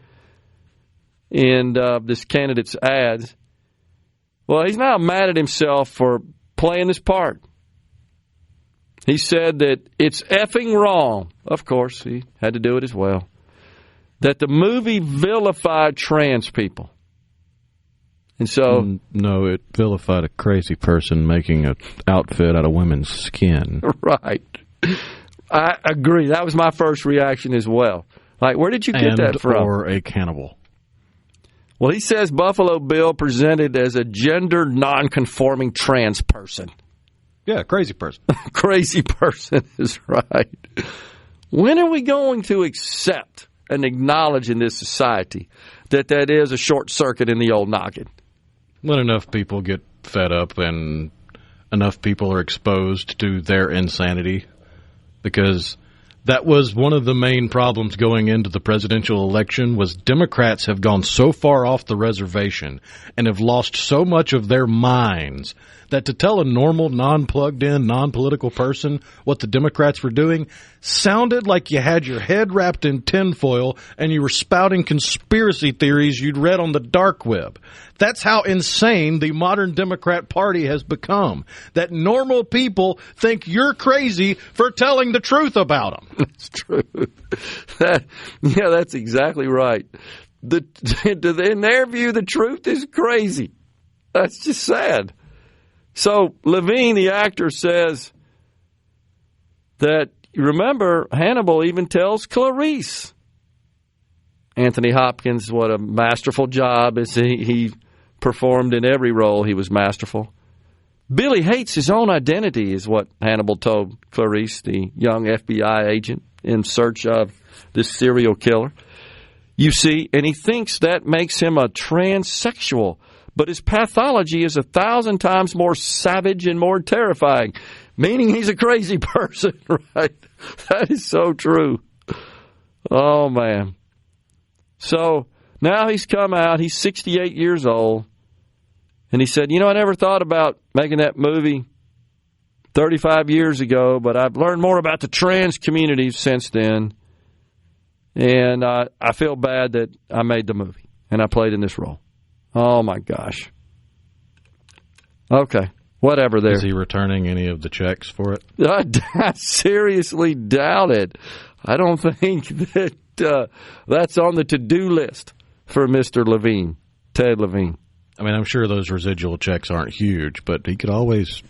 in this candidate's ads. Well, he's now mad at himself for playing this part. He said that it's effing wrong. Of course, he had to do it as well. That the movie vilified trans people. And so... No, it vilified a crazy person making an outfit out of women's skin. Right. I agree. That was my first reaction as well. Like, where did you get that from? Or a cannibal. Well, he says Buffalo Bill presented as a gender non-conforming trans person. Yeah, crazy person. Crazy person is right. When are we going to accept and acknowledge in this society that is a short circuit in the old noggin? When enough people get fed up and enough people are exposed to their insanity, because that was one of the main problems going into the presidential election was Democrats have gone so far off the reservation and have lost so much of their minds that to tell a normal, non-plugged-in, non-political person what the Democrats were doing sounded like you had your head wrapped in tinfoil and you were spouting conspiracy theories you'd read on the dark web. That's how insane the modern Democrat Party has become, that normal people think you're crazy for telling the truth about them. That's true. That's exactly right. In their view, the truth is crazy. That's just sad. So Levine, the actor, says that, remember, Hannibal even tells Clarice. Anthony Hopkins, what a masterful job as he performed in every role. He was masterful. Billy hates his own identity, is what Hannibal told Clarice, the young FBI agent in search of this serial killer. You see, and he thinks that makes him a transsexual. But his pathology is 1,000 times more savage and more terrifying, meaning he's a crazy person, right? That is so true. Oh, man. So now he's come out. He's 68 years old. And he said, I never thought about making that movie 35 years ago, but I've learned more about the trans community since then. And I feel bad that I made the movie and I played in this role. Oh, my gosh. Okay. Whatever there. Is he returning any of the checks for it? I seriously doubt it. I don't think that that's on the to-do list for Mr. Levine, Ted Levine. I mean, I'm sure those residual checks aren't huge, but he could always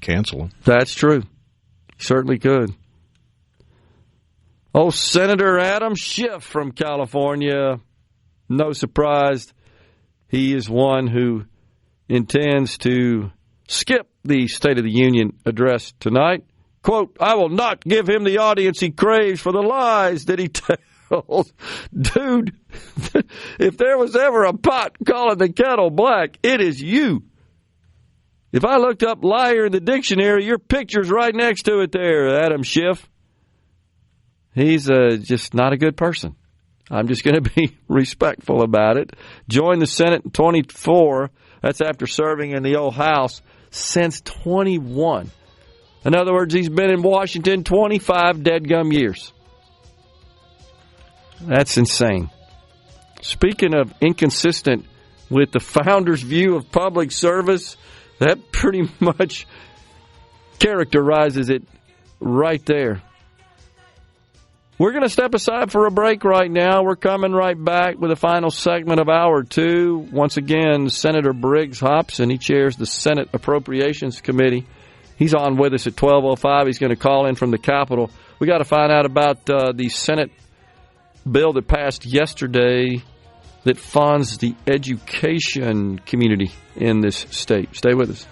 cancel them. That's true. He certainly could. Oh, Senator Adam Schiff from California. No surprise. He is one who intends to skip the State of the Union address tonight. Quote, I will not give him the audience he craves for the lies that he tells. Dude, if there was ever a pot calling the kettle black, it is you. If I looked up liar in the dictionary, your picture's right next to it there, Adam Schiff. He's just not a good person. I'm just going to be respectful about it. Joined the Senate in 24. That's after serving in the old House since 21. In other words, he's been in Washington 25 deadgum years. That's insane. Speaking of inconsistent with the founder's view of public service, that pretty much characterizes it right there. We're going to step aside for a break right now. We're coming right back with the final segment of Hour 2. Once again, Senator Briggs Hopson, he chairs the Senate Appropriations Cmte. He's on with us at 12:05. He's going to call in from the Capitol. We got to find out about the Senate bill that passed yesterday that funds the education community in this state. Stay with us.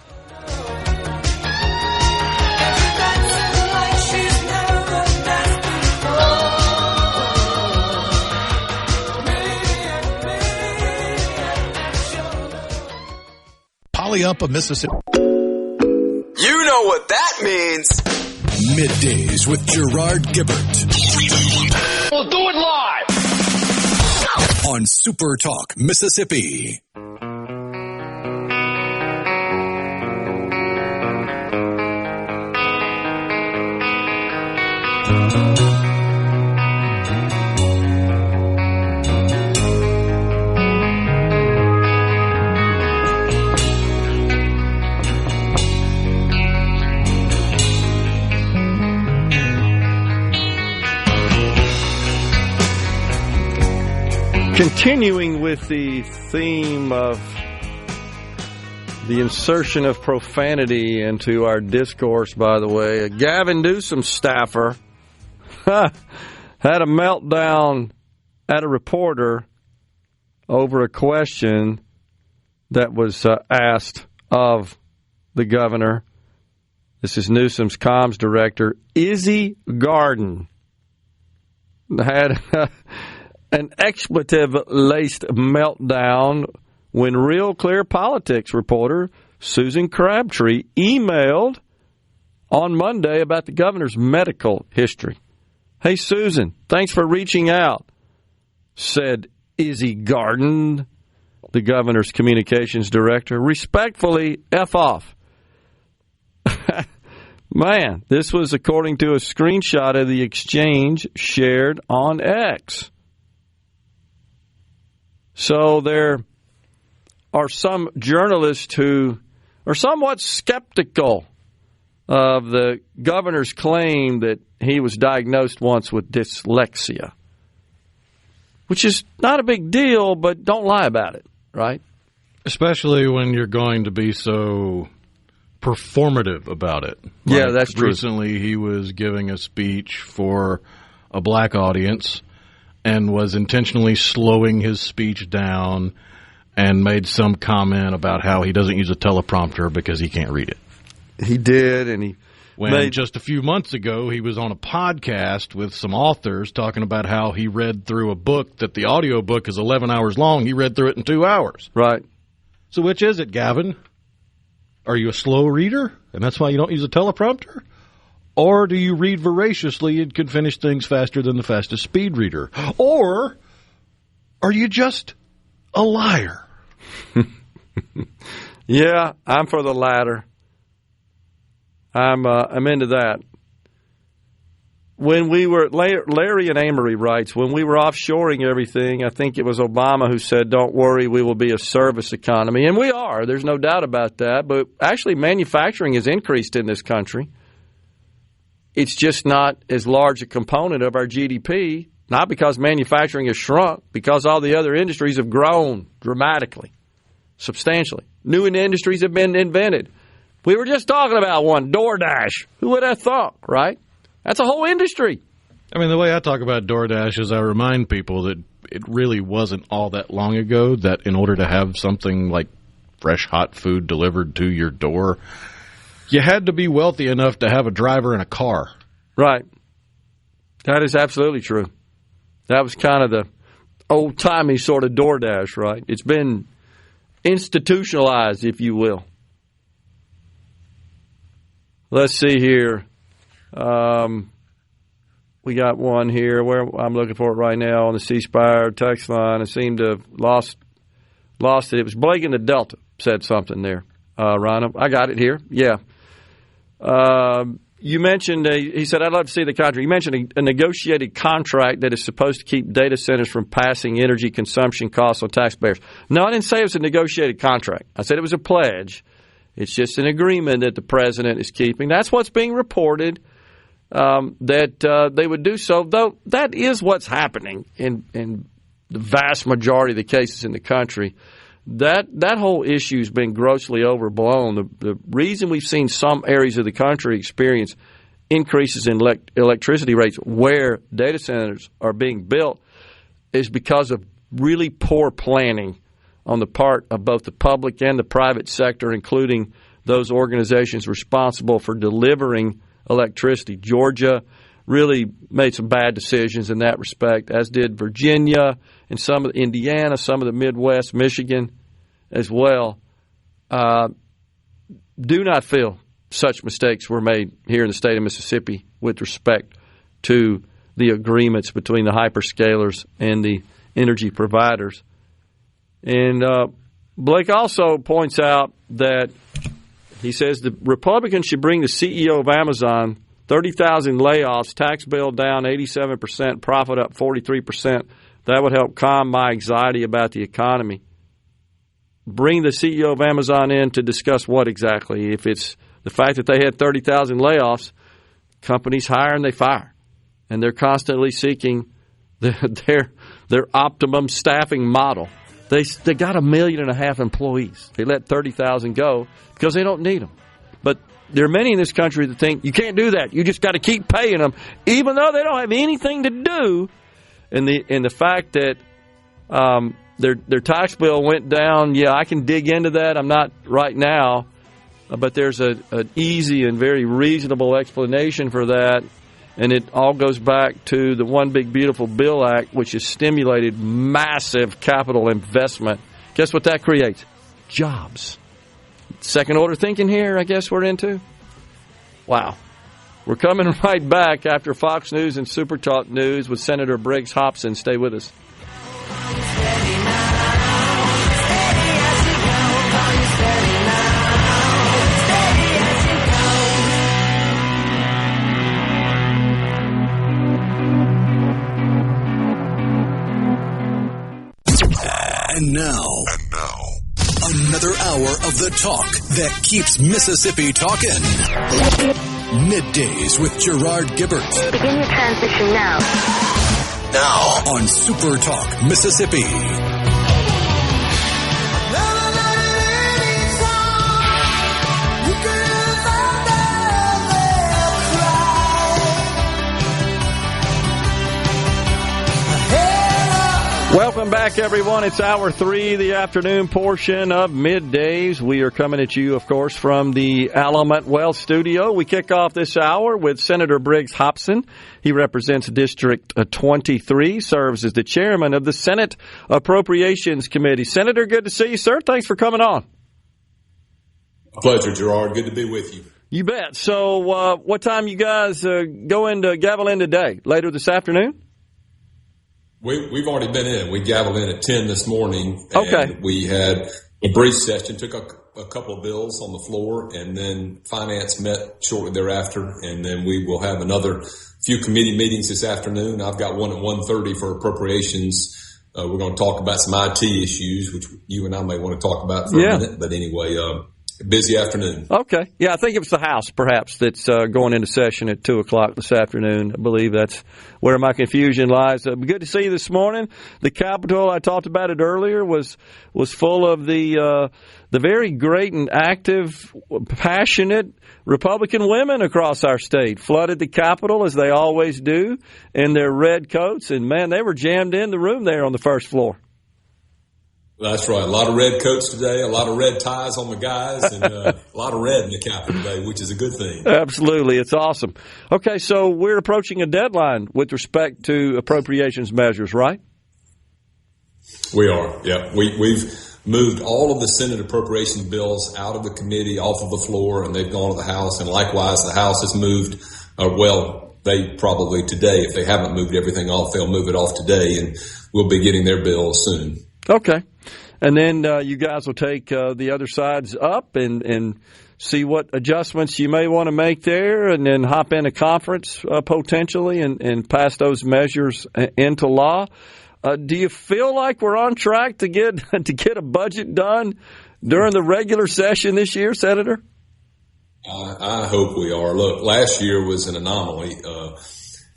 Up of Mississippi. You know what that means. Middays with Gerard Gibert. We'll do it live on SuperTalk, Mississippi. Continuing with the theme of the insertion of profanity into our discourse, by the way, a Gavin Newsom staffer had a meltdown at a reporter over a question that was asked of the governor. This is Newsom's comms director, Izzy Garden, had an expletive-laced meltdown when Real Clear Politics reporter Susan Crabtree emailed on Monday about the governor's medical history. "Hey, Susan, thanks for reaching out," said Izzy Garden, the governor's communications director. "Respectfully, F off." Man, this was according to a screenshot of the exchange shared on X. So there are some journalists who are somewhat skeptical of the governor's claim that he was diagnosed once with dyslexia, which is not a big deal, but don't lie about it, right? Especially when you're going to be so performative about it. Yeah, that's true. Recently, he was giving a speech for a black audience and was intentionally slowing his speech down and made some comment about how he doesn't use a teleprompter because he can't read it. He did, and he just a few months ago, he was on a podcast with some authors talking about how he read through a book that the audio book is 11 hours long. He read through it in 2 hours. Right. So which is it, Gavin? Are you a slow reader, and that's why you don't use a teleprompter? Or do you read voraciously and can finish things faster than the fastest speed reader? Or are you just a liar? Yeah, I'm for the latter. I'm into that. When we were, Larry and Amory writes, when we were offshoring everything, I think it was Obama who said, "Don't worry, we will be a service economy." And we are. There's no doubt about that. But actually, manufacturing has increased in this country. It's just not as large a component of our GDP, not because manufacturing has shrunk, because all the other industries have grown dramatically, substantially. New industries have been invented. We were just talking about one, DoorDash. Who would have thought, right? That's a whole industry. I mean, the way I talk about DoorDash is I remind people that it really wasn't all that long ago that in order to have something like fresh, hot food delivered to your door, you had to be wealthy enough to have a driver and a car. Right. That is absolutely true. That was kind of the old-timey sort of DoorDash, right? It's been institutionalized, if you will. Let's see here. We got one here where I'm looking for it right now on the C Spire text line. I seem to have lost it. It was Blake in the Delta said something there. Rhino. I got it here. Yeah. You mentioned, he said, I'd love to see the contract. You mentioned a negotiated contract that is supposed to keep data centers from passing energy consumption costs on taxpayers. No, I didn't say it was a negotiated contract. I said it was a pledge. It's just an agreement that the president is keeping. That's what's being reported, that they would do so, though that is what's happening in the vast majority of the cases in the country. That whole issue has been grossly overblown. The reason we've seen some areas of the country experience increases in electricity rates where data centers are being built is because of really poor planning on the part of both the public and the private sector, including those organizations responsible for delivering electricity. Georgia really made some bad decisions in that respect, as did Virginia and some of Indiana, some of the Midwest, Michigan as well. Do not feel such mistakes were made here in the state of Mississippi with respect to the agreements between the hyperscalers and the energy providers. And Blake also points out that he says the Republicans should bring the CEO of Amazon 30,000 layoffs, tax bill down 87%, profit up 43%. That would help calm my anxiety about the economy. Bring the CEO of Amazon in to discuss what exactly? If it's the fact that they had 30,000 layoffs, companies hire and they fire. And they're constantly seeking their optimum staffing model. They got 1.5 million employees. They let 30,000 go because they don't need them. But there are many in this country that think you can't do that. You just got to keep paying them, even though they don't have anything to do. And the fact that their tax bill went down, yeah, I can dig into that. I'm not right now, but there's an easy and very reasonable explanation for that. And it all goes back to the One Big Beautiful Bill Act, which has stimulated massive capital investment. Guess what that creates? Jobs. Second order thinking here, I guess we're into. Wow. We're coming right back after Fox News and SuperTalk News with Senator Briggs Hopson. Stay with us. And now, another hour of the talk that keeps Mississippi talking. Middays with Gerard Gibert. Begin your transition now. Now on SuperTalk Mississippi. Welcome back, everyone. It's hour 3, the afternoon portion of Middays. We are coming at you, of course, from the Alamut Wealth Studio. We kick off this hour with Senator Briggs Hopson. He represents District 23, serves as the chairman of the Senate Appropriations Cmte. Senator, good to see you, sir. Thanks for coming on. A pleasure, Gerard. Good to be with you. You bet. So what time you guys gavel in today? Later this afternoon? We've already been in. We gaveled in at 10 this morning. And okay. We had a brief session, took a couple of bills on the floor, and then Finance met shortly thereafter. And then we will have another few committee meetings this afternoon. I've got one at 1:30 for appropriations. We're going to talk about some IT issues, which you and I may want to talk about for a minute. But anyway, busy afternoon. Okay. Yeah, I think it was the House, perhaps, that's going into session at 2 o'clock this afternoon. I believe that's where my confusion lies. Good to see you this morning. The Capitol, I talked about it earlier, was full of the very great and active, passionate Republican women across our state. Flooded the Capitol, as they always do, in their red coats. And, man, they were jammed in the room there on the first floor. That's right. A lot of red coats today, a lot of red ties on the guys, and a lot of red in the Capitol today, which is a good thing. Absolutely. It's awesome. Okay, so we're approaching a deadline with respect to appropriations measures, right? We are, yeah. We've moved all of the Senate appropriations bills out of the committee, off of the floor, and they've gone to the House. And likewise, the House has moved, they probably today, if they haven't moved everything off, they'll move it off today, and we'll be getting their bills soon. Okay. And then you guys will take the other sides up and see what adjustments you may want to make there, and then hop in a conference potentially and pass those measures into law. Do you feel like we're on track to get a budget done during the regular session this year, Senator? I hope we are. Look, last year was an anomaly,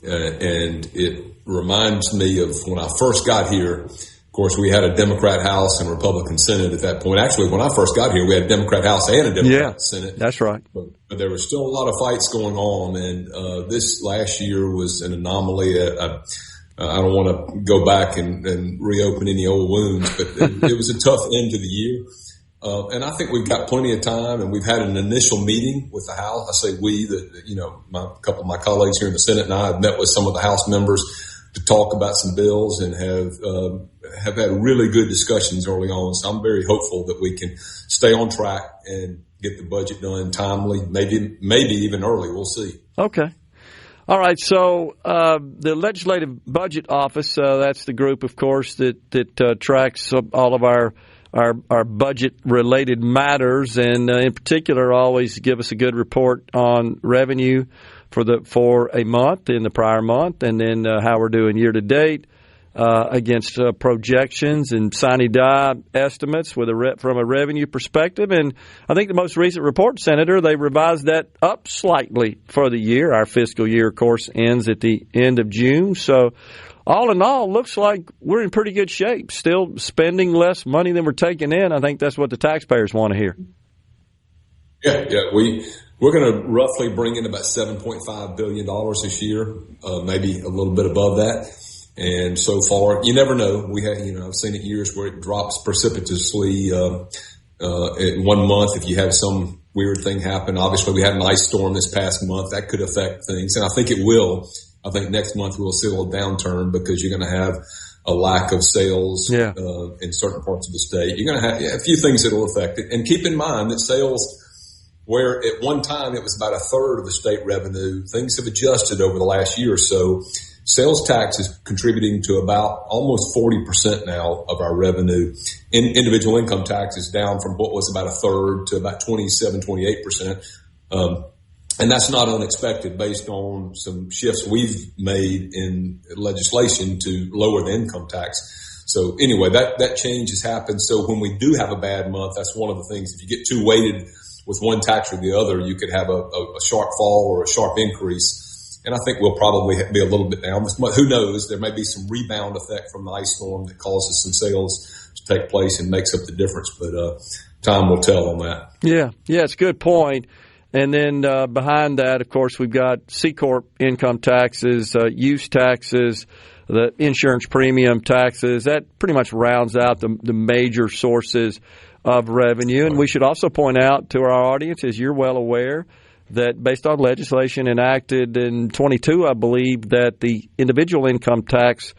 and it reminds me of when I first got here. Of course, we had a Democrat House and Republican Senate at that point. Actually, when I first got here, we had a Democrat House and a Democrat Senate. That's right. But there was still a lot of fights going on, and this last year was an anomaly. I don't want to go back and reopen any old wounds, but it was a tough end to the year. And I think we've got plenty of time, and we've had an initial meeting with the House. I say we, a couple of my colleagues here in the Senate and I have met with some of the House members to talk about some bills and have had really good discussions early on. So I'm very hopeful that we can stay on track and get the budget done timely, maybe even early. We'll see. Okay. All right. So the Legislative Budget Office, that's the group, of course, that tracks all of our budget-related matters, and in particular always give us a good report on revenue for a month in the prior month, and then how we're doing year-to-date against projections and sine die estimates from a revenue perspective. And I think the most recent report, Senator, they revised that up slightly for the year. Our fiscal year, of course, ends at the end of June. So all in all, looks like we're in pretty good shape. Still spending less money than we're taking in. I think that's what the taxpayers want to hear. Yeah. We're going to roughly bring in about $7.5 billion this year, maybe a little bit above that. And so far, you never know. I've seen it years where it drops precipitously in 1 month if you have some weird thing happen. Obviously, we had an ice storm this past month. That could affect things, and I think it will. I think next month we'll see a little downturn because you're going to have a lack of sales in certain parts of the state. You're going to have a few things that will affect it. And keep in mind that sales, where at one time it was about a third of the state revenue, things have adjusted over the last year or so. Sales tax is contributing to about almost 40% now of our revenue. Individual income tax is down from what was about a third to about 27, 28%. And that's not unexpected based on some shifts we've made in legislation to lower the income tax. So anyway, that change has happened. So when we do have a bad month, that's one of the things. If you get too weighted with one tax or the other, you could have a sharp fall or a sharp increase. And I think we'll probably be a little bit down. Who knows? There may be some rebound effect from the ice storm that causes some sales to take place and makes up the difference. But time will tell on that. Yeah, it's a good point. And then behind that, of course, we've got C-Corp income taxes, use taxes, the insurance premium taxes. That pretty much rounds out the major sources of revenue. And we should also point out to our audience, as you're well aware, that based on legislation enacted in 22, I believe, that the individual income tax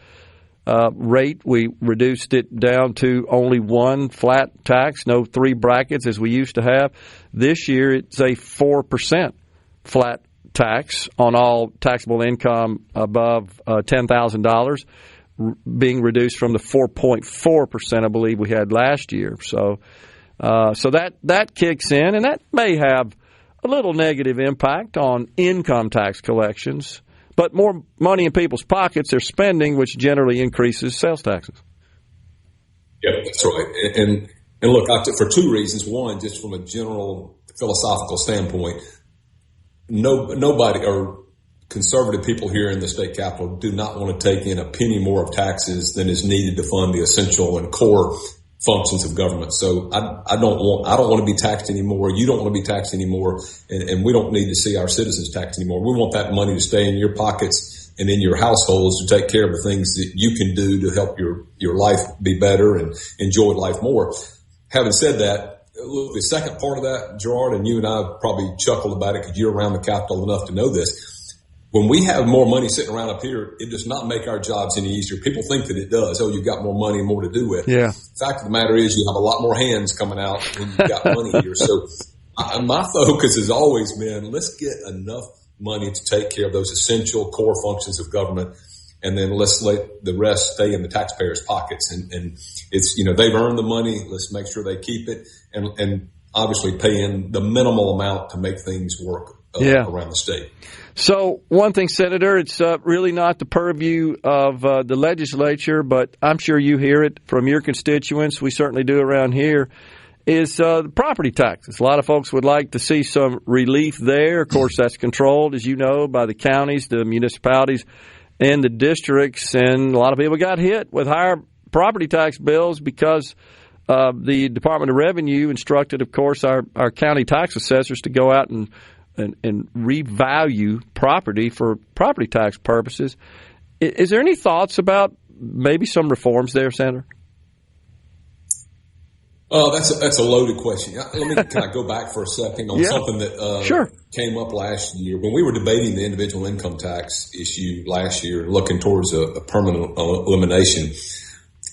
rate, we reduced it down to only one flat tax, no three brackets as we used to have. This year, it's a 4% flat tax on all taxable income above $10,000, being reduced from the 4.4% I believe we had last year. So that kicks in, and that may have a little negative impact on income tax collections. But more money in people's pockets, they're spending, which generally increases sales taxes. Yeah, that's right. And look, for two reasons. One, just from a general philosophical standpoint, nobody or conservative people here in the state capitol do not want to take in a penny more of taxes than is needed to fund the essential and core functions of government. So I don't want to be taxed anymore. You don't want to be taxed anymore. And we don't need to see our citizens taxed anymore. We want that money to stay in your pockets and in your households to take care of the things that you can do to help your life be better and enjoy life more. Having said that, look, the second part of that, Gerard, and you and I probably chuckled about it because you're around the Capitol enough to know this. When we have more money sitting around up here, it does not make our jobs any easier. People think that it does. Oh, you've got more money and more to do with. Yeah. The fact of the matter is you have a lot more hands coming out when you've got money here. So my focus has always been, let's get enough money to take care of those essential core functions of government. and then let's let the rest stay in the taxpayers' pockets. And it's, they've earned the money. Let's make sure they keep it and obviously pay in the minimal amount to make things work around the state. So one thing, Senator, it's really not the purview of the legislature, but I'm sure you hear it from your constituents. We certainly do around here, is the property taxes. A lot of folks would like to see some relief there. Of course, that's controlled, as you know, by the counties, the municipalities, and the districts. And a lot of people got hit with higher property tax bills because the Department of Revenue instructed, of course, our county tax assessors to go out and revalue property for property tax purposes. Is there any thoughts about maybe some reforms there, Senator? That's a loaded question. Can I go back for a second on something that came up last year when we were debating the individual income tax issue last year, looking towards a permanent elimination.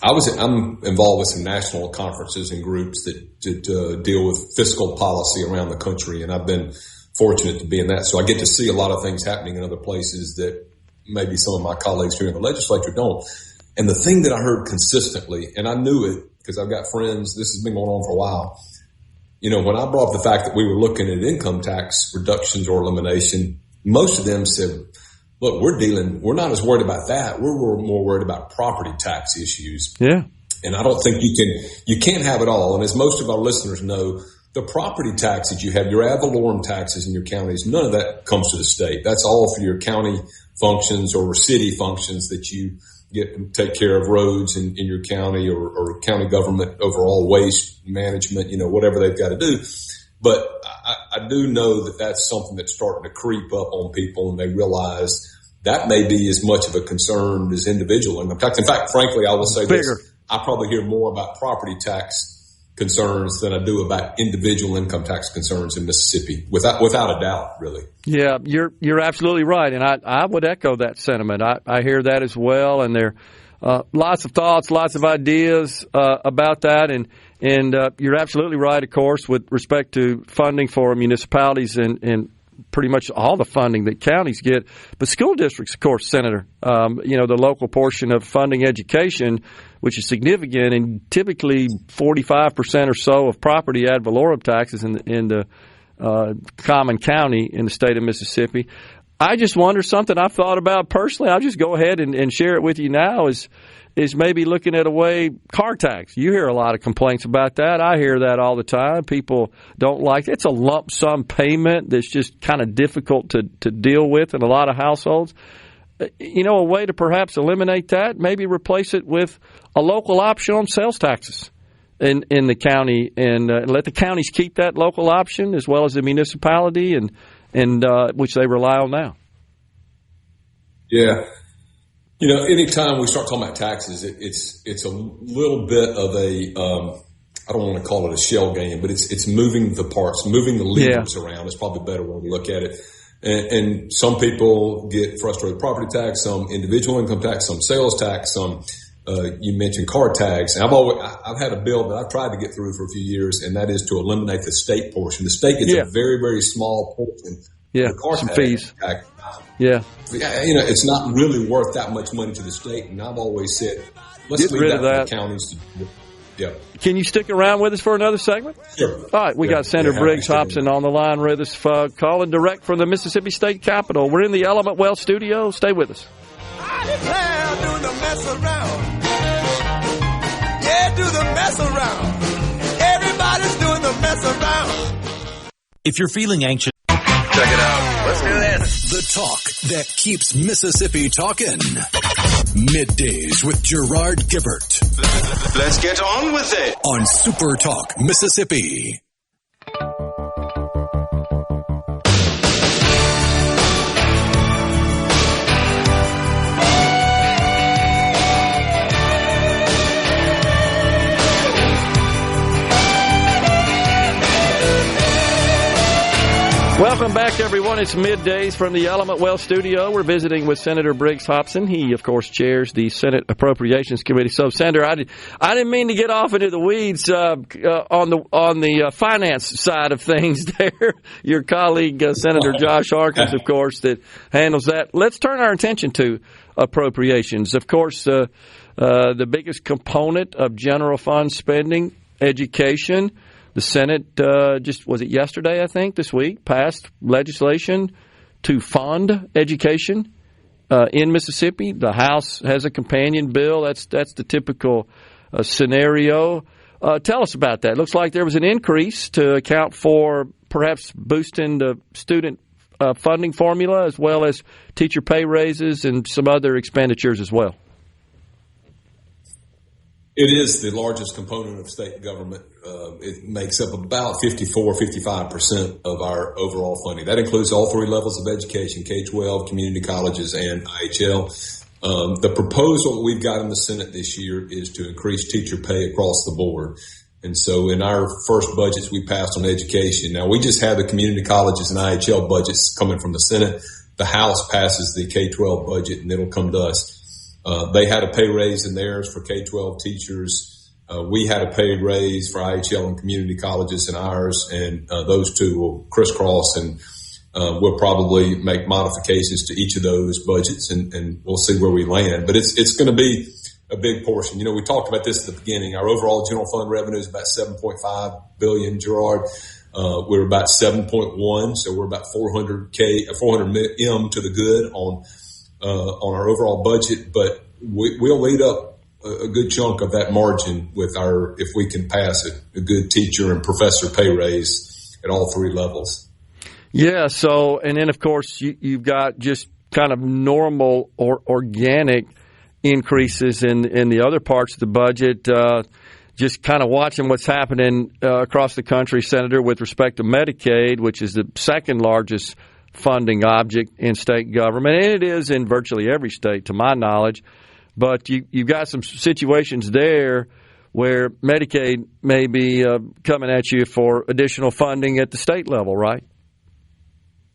I'm involved with some national conferences and groups that deal with fiscal policy around the country, and I've been fortunate to be in that. So I get to see a lot of things happening in other places that maybe some of my colleagues here in the legislature don't. And the thing that I heard consistently, and I knew it because I've got friends, this has been going on for a while. When I brought up the fact that we were looking at income tax reductions or elimination, most of them said, look, we're not as worried about that. We're more worried about property tax issues. Yeah. And I don't think you can't have it all. And as most of our listeners know, the property tax that you have, your ad valorem taxes in your counties, none of that comes to the state. That's all for your county functions or city functions that you take care of, roads in your county or county government, overall waste management, whatever they've got to do. But I do know that that's something that's starting to creep up on people, and they realize that may be as much of a concern as individual income tax. In fact, frankly, I will say this. I probably hear more about property tax concerns than I do about individual income tax concerns in Mississippi, without a doubt, really. Yeah, you're absolutely right, and I would echo that sentiment. I hear that as well, and there are lots of thoughts, lots of ideas about that, and you're absolutely right, of course, with respect to funding for municipalities and pretty much all the funding that counties get. But school districts, of course, Senator, the local portion of funding education, which is significant, and typically 45% or so of property ad valorem taxes in the common county in the state of Mississippi. I just wonder, something I've thought about personally, I'll just go ahead and share it with you now, is maybe looking at a way, car tax. You hear a lot of complaints about that. I hear that all the time. People don't like it. It's a lump sum payment that's just kind of difficult to deal with in a lot of households. A way to perhaps eliminate that, maybe replace it with a local option on sales taxes in the county, and let the counties keep that local option as well as the municipality, and which they rely on now. Yeah. Anytime we start talking about taxes, it's a little bit of a, I don't want to call it a shell game, but it's moving the parts, moving the levers around. It's probably a better way to look at it. And some people get frustrated with property tax, some individual income tax, some sales tax, some, you mentioned car tax. And I've had a bill that I've tried to get through for a few years, and that is to eliminate the state portion. The state gets a very, very small portion. Yeah, the car some tax fees. Tax. Yeah. It's not really worth that much money to the state. And I've always said, let's leave that for the counties to do. Yeah. Can you stick around with us for another segment? Sure. All right, we got Senator Briggs Hopson on the line with us, calling direct from the Mississippi State Capitol. We're in the Element Well studio. Stay with us. I declare, do the mess around. Yeah, do the mess around. Everybody's doing the mess around. If you're feeling anxious, check it out. Let's do this. The talk that keeps Mississippi talking. Middays with Gerard Gibert. Let's get on with it. On SuperTalk, Mississippi. Welcome back, everyone. It's Middays from the Element Well studio. We're visiting with Senator Briggs Hopson. He, of course, chairs the Senate Appropriations Cmte. So, Senator, I didn't mean to get off into the weeds on the finance side of things there. Your colleague, Senator Josh Harkins, of course, that handles that. Let's turn our attention to appropriations. Of course, the biggest component of general fund spending, education. The Senate was it yesterday, I think, this week, passed legislation to fund education in Mississippi. The House has a companion bill. That's the typical scenario. Tell us about that. It looks like there was an increase to account for perhaps boosting the student funding formula as well as teacher pay raises and some other expenditures as well. It is the largest component of state government. It makes up about 55% of our overall funding. That includes all three levels of education, K-12, community colleges, and IHL. The proposal we've got in the Senate this year is to increase teacher pay across the board. And so in our first budgets we passed on education. Now, we just have the community colleges and IHL budgets coming from the Senate. The House passes the K-12 budget, and it'll come to us. They had a pay raise in theirs for K-12 teachers. We had a pay raise for IHL and community colleges in ours, and those two will crisscross, and we'll probably make modifications to each of those budgets, and we'll see where we land. But it's going to be a big portion. You know, we talked about this at the beginning. Our overall general fund revenue is about $7.5 billion, Gerard. We're about 7.1, so we're about 400 M to the good on our overall budget, but we'll eat up a good chunk of that margin with if we can pass it, a good teacher and professor pay raise at all three levels. Yeah. So, and then of course you've got just kind of normal or organic increases in the other parts of the budget. Just kind of watching what's happening across the country, Senator, with respect to Medicaid, which is the second largest funding object in state government, and it is in virtually every state, to my knowledge. But you've got some situations there where Medicaid may be coming at you for additional funding at the state level, right?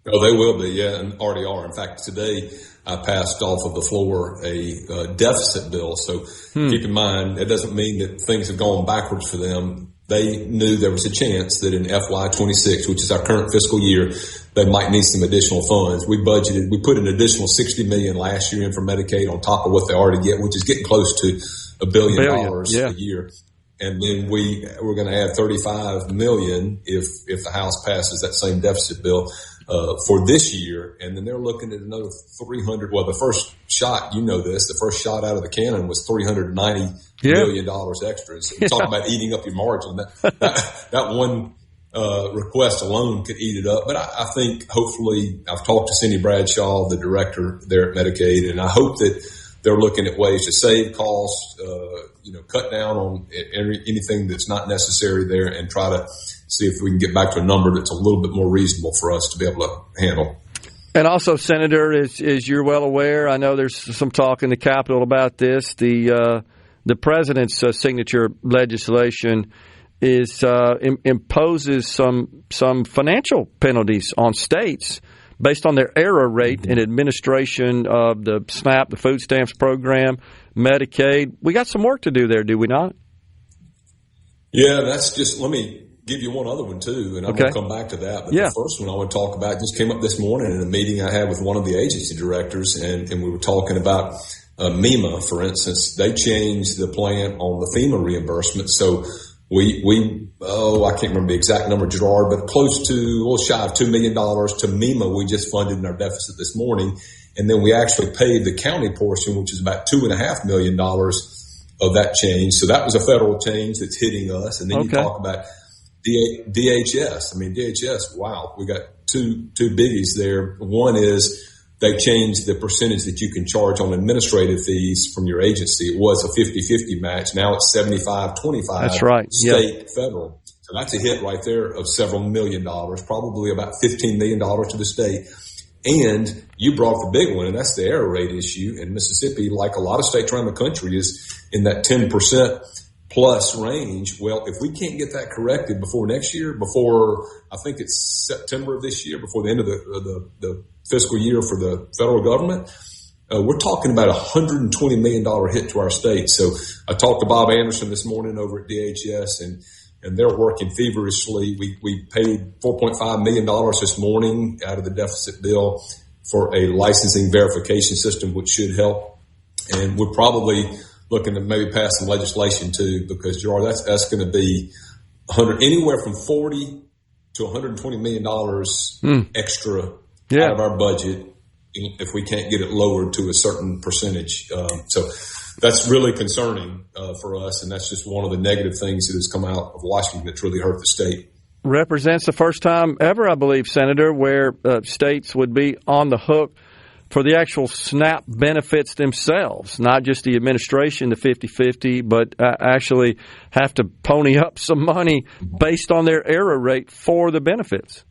Oh, they will be, yeah, and already are. In fact, today I passed off of the floor a deficit bill. So keep in mind, it doesn't mean that things have gone backwards for them. They knew there was a chance that in FY26, which is our current fiscal year, they might need some additional funds. We put an additional $60 million last year in for Medicaid on top of what they already get, which is getting close to $1 billion a year. And then we're going to add $35 million if the House passes that same deficit bill for this year. And then they're looking at another 300. Well, the first shot, you know this, the first shot out of the cannon was $390 million extra. So we're talking about eating up your margin. That one request alone could eat it up. But I think hopefully I've talked to Cindy Bradshaw, the director there at Medicaid, and I hope that they're looking at ways to save costs, cut down on anything that's not necessary there, and try to see if we can get back to a number that's a little bit more reasonable for us to be able to handle. And also, Senator, as you're well aware, I know there's some talk in the Capitol about this. The president's signature legislation imposes some financial penalties on states based on their error rate in administration of the SNAP, the food stamps program, Medicaid. We got some work to do there, do we not? Yeah, let me give you one other one too, and I'm going to come back to that. But the first one I want to talk about just came up this morning in a meeting I had with one of the agency directors, and we were talking about MEMA, for instance. They changed the plan on the FEMA reimbursement. So I can't remember the exact number, Gerard, but close to a little shy of $2 million to MEMA we just funded in our deficit this morning. And then we actually paid the county portion, which is about $2.5 million of that change. So that was a federal change that's hitting us. And then you talk about DHS. I mean, DHS, wow, we got two biggies there. One is they changed the percentage that you can charge on administrative fees from your agency. It was a 50-50 match. Now it's 75-25. That's right. State, federal. So that's a hit right there of several $1 million, probably about $15 million to the state. And you brought up the big one, and that's the error rate issue. And Mississippi, like a lot of states around the country, is in that 10% plus range. Well, if we can't get that corrected before next year, before I think it's September of this year, before the end of the fiscal year for the federal government, we're talking about $120 million hit to our state. So I talked to Bob Anderson this morning over at DHS, and they're working feverishly. We paid $4.5 million this morning out of the deficit bill for a licensing verification system, which should help. And we're probably looking to maybe pass some legislation too, because Gerard, that's going to be anywhere from $40 to $120 million extra out of our budget if we can't get it lowered to a certain percentage. So that's really concerning for us, and that's just one of the negative things that has come out of Washington that's really hurt the state. Represents the first time ever, I believe, Senator, where states would be on the hook for the actual SNAP benefits themselves, not just the administration, the 50-50, but actually have to pony up some money based on their error rate for the benefits.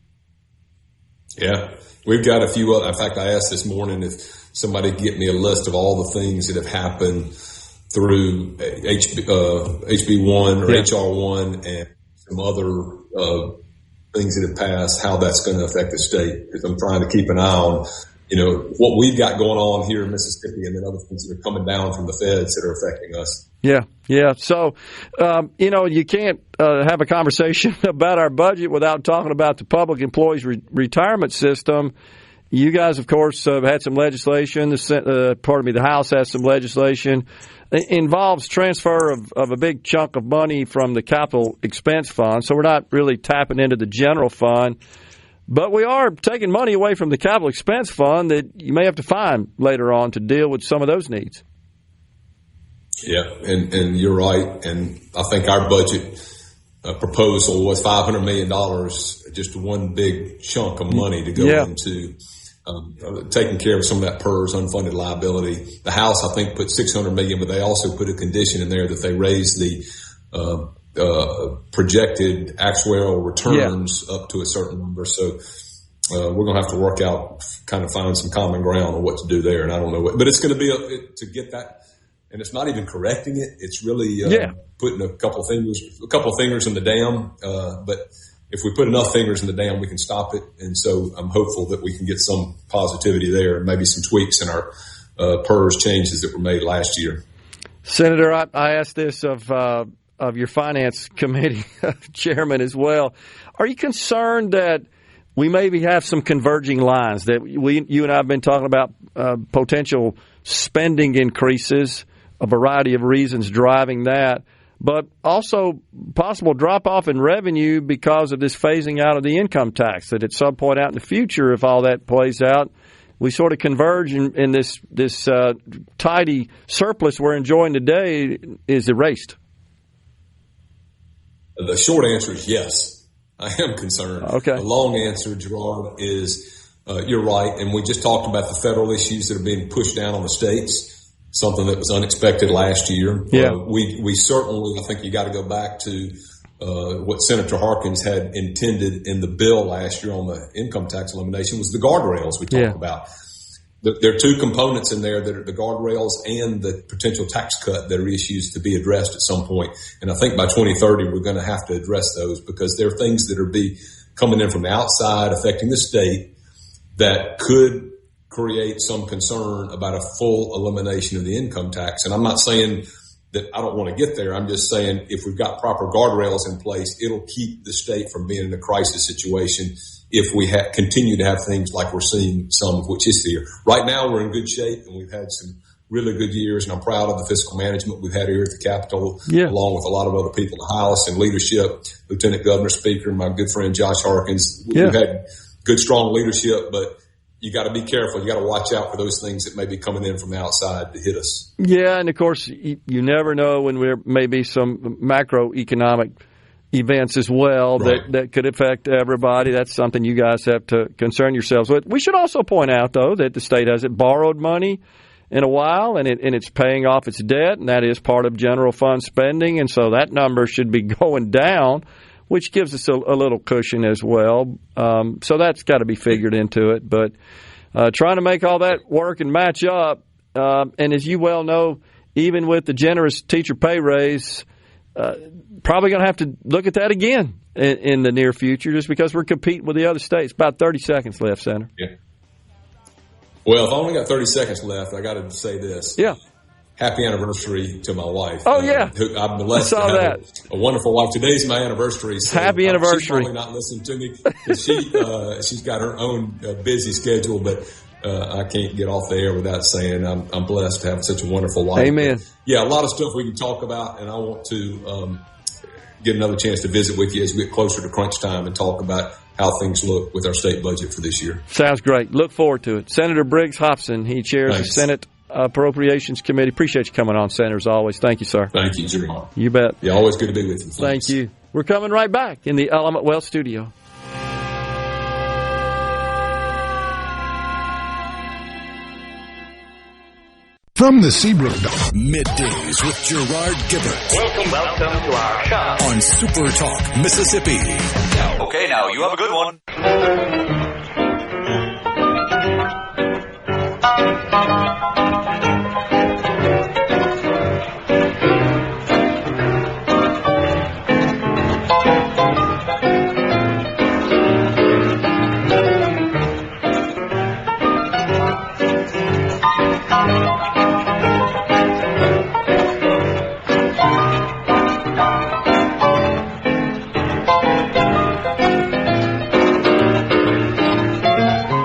Yeah, we've got a few other. In fact, I asked this morning if somebody could get me a list of all the things that have happened through HB1 or HR1 and some other things that have passed, how that's going to affect the state. Because I'm trying to keep an eye on, what we've got going on here in Mississippi and then other things that are coming down from the feds that are affecting us. Yeah. So, you can't have a conversation about our budget without talking about the public employees retirement system. You guys, of course, have had some legislation. The House has some legislation. It involves transfer of a big chunk of money from the capital expense fund. So we're not really tapping into the general fund. But we are taking money away from the capital expense fund that you may have to find later on to deal with some of those needs. Yeah, and you're right. And I think our budget proposal was $500 million, just one big chunk of money to go into taking care of some of that PERS unfunded liability. The House, I think, put $600 million, but they also put a condition in there that they raise the projected actuarial returns up to a certain number. So we're going to have to work out, kind of find some common ground on what to do there. And I don't know but it's going to be to get that. And it's not even correcting it. It's really putting a couple of fingers in the dam. But if we put enough fingers in the dam, we can stop it. And so I'm hopeful that we can get some positivity there and maybe some tweaks in our PERS changes that were made last year. Senator, I asked this of your finance committee chairman as well. Are you concerned that we maybe have some converging lines, that you and I have been talking about potential spending increases, a variety of reasons driving that, but also possible drop-off in revenue because of this phasing out of the income tax, that at some point out in the future, if all that plays out, we sort of converge in this tidy surplus we're enjoying today is erased? The short answer is yes. I am concerned. Okay. The long answer, Gerard, is you're right. And we just talked about the federal issues that are being pushed down on the states, something that was unexpected last year. Yeah. We certainly, I think you got to go back to what Senator Harkins had intended in the bill last year on the income tax elimination was the guardrails we talked about. There are two components in there that are the guardrails and the potential tax cut that are issues to be addressed at some point. And I think by 2030, we're going to have to address those because there are things that are coming in from the outside affecting the state that could create some concern about a full elimination of the income tax. And I'm not saying that I don't want to get there. I'm just saying if we've got proper guardrails in place, it'll keep the state from being in a crisis situation if we continue to have things like we're seeing some of which is here. Right now, we're in good shape, and we've had some really good years, and I'm proud of the fiscal management we've had here at the Capitol, along with a lot of other people in the House and leadership, Lieutenant Governor, Speaker, my good friend Josh Harkins. We've had good, strong leadership, but you got to be careful. You got to watch out for those things that may be coming in from the outside to hit us. Yeah, and of course, you never know when there may be some macroeconomic events as well that could affect everybody. That's something you guys have to concern yourselves with. We should also point out, though, that the state hasn't borrowed money in a while, and it's paying off its debt, and that is part of general fund spending, and so that number should be going down, which gives us a little cushion as well. So that's got to be figured into it. But trying to make all that work and match up, and as you well know, even with the generous teacher pay raise, probably going to have to look at that again in the near future, just because we're competing with the other states. About 30 seconds left, Senator. Yeah. Well, if I only got 30 seconds left, I got to say this. Yeah. Happy anniversary to my wife. Oh, yeah. I'm blessed to have a wonderful wife. Today's my anniversary. So happy anniversary. She's probably not listening to me because she's got her own busy schedule, but I can't get off the air without saying I'm blessed to have such a wonderful life. Amen. But, yeah, a lot of stuff we can talk about, and I want to get another chance to visit with you as we get closer to crunch time and talk about how things look with our state budget for this year. Sounds great. Look forward to it. Senator Briggs Hopson, he chairs the Senate Appropriations Committee. Appreciate you coming on, Senator, as always. Thank you, sir. Thank you, Gerard. You bet. Yeah, always good to be with you. Thank you. We're coming right back in the Element Wealth studio. From the Seabrook Dock, Middays with Gerard Gibert. Welcome to our shop on SuperTalk, Mississippi. Okay, now you have a good one.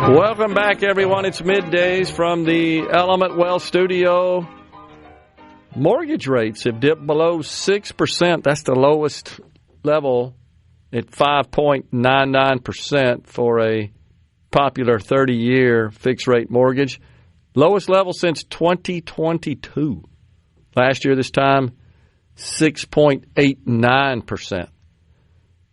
Welcome back, everyone. It's Middays from the Element Wealth studio. Mortgage rates have dipped below 6%. That's the lowest level at 5.99% for a popular 30-year fixed-rate mortgage. Lowest level since 2022. Last year, this time, 6.89%.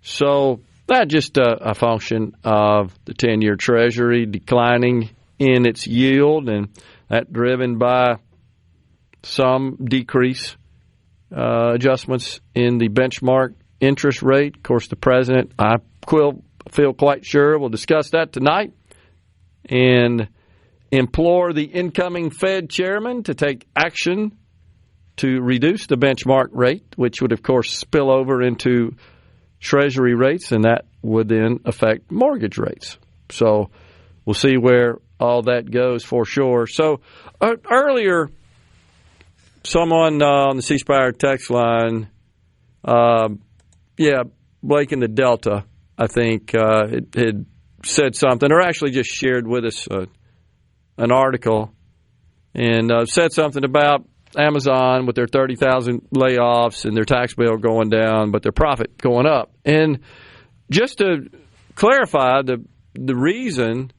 So that's just a function of the 10-year Treasury declining in its yield, and that driven by some decrease adjustments in the benchmark interest rate. Of course, the president, I feel quite sure, will discuss that tonight and implore the incoming Fed chairman to take action to reduce the benchmark rate, which would, of course, spill over into Treasury rates, and that would then affect mortgage rates. So we'll see where all that goes for sure. So earlier, someone on the C Spire text line, Blake in the Delta, I think, had said something, or actually just shared with us an article, and said something about Amazon with their 30,000 layoffs and their tax bill going down, but their profit going up. And just to clarify, the reason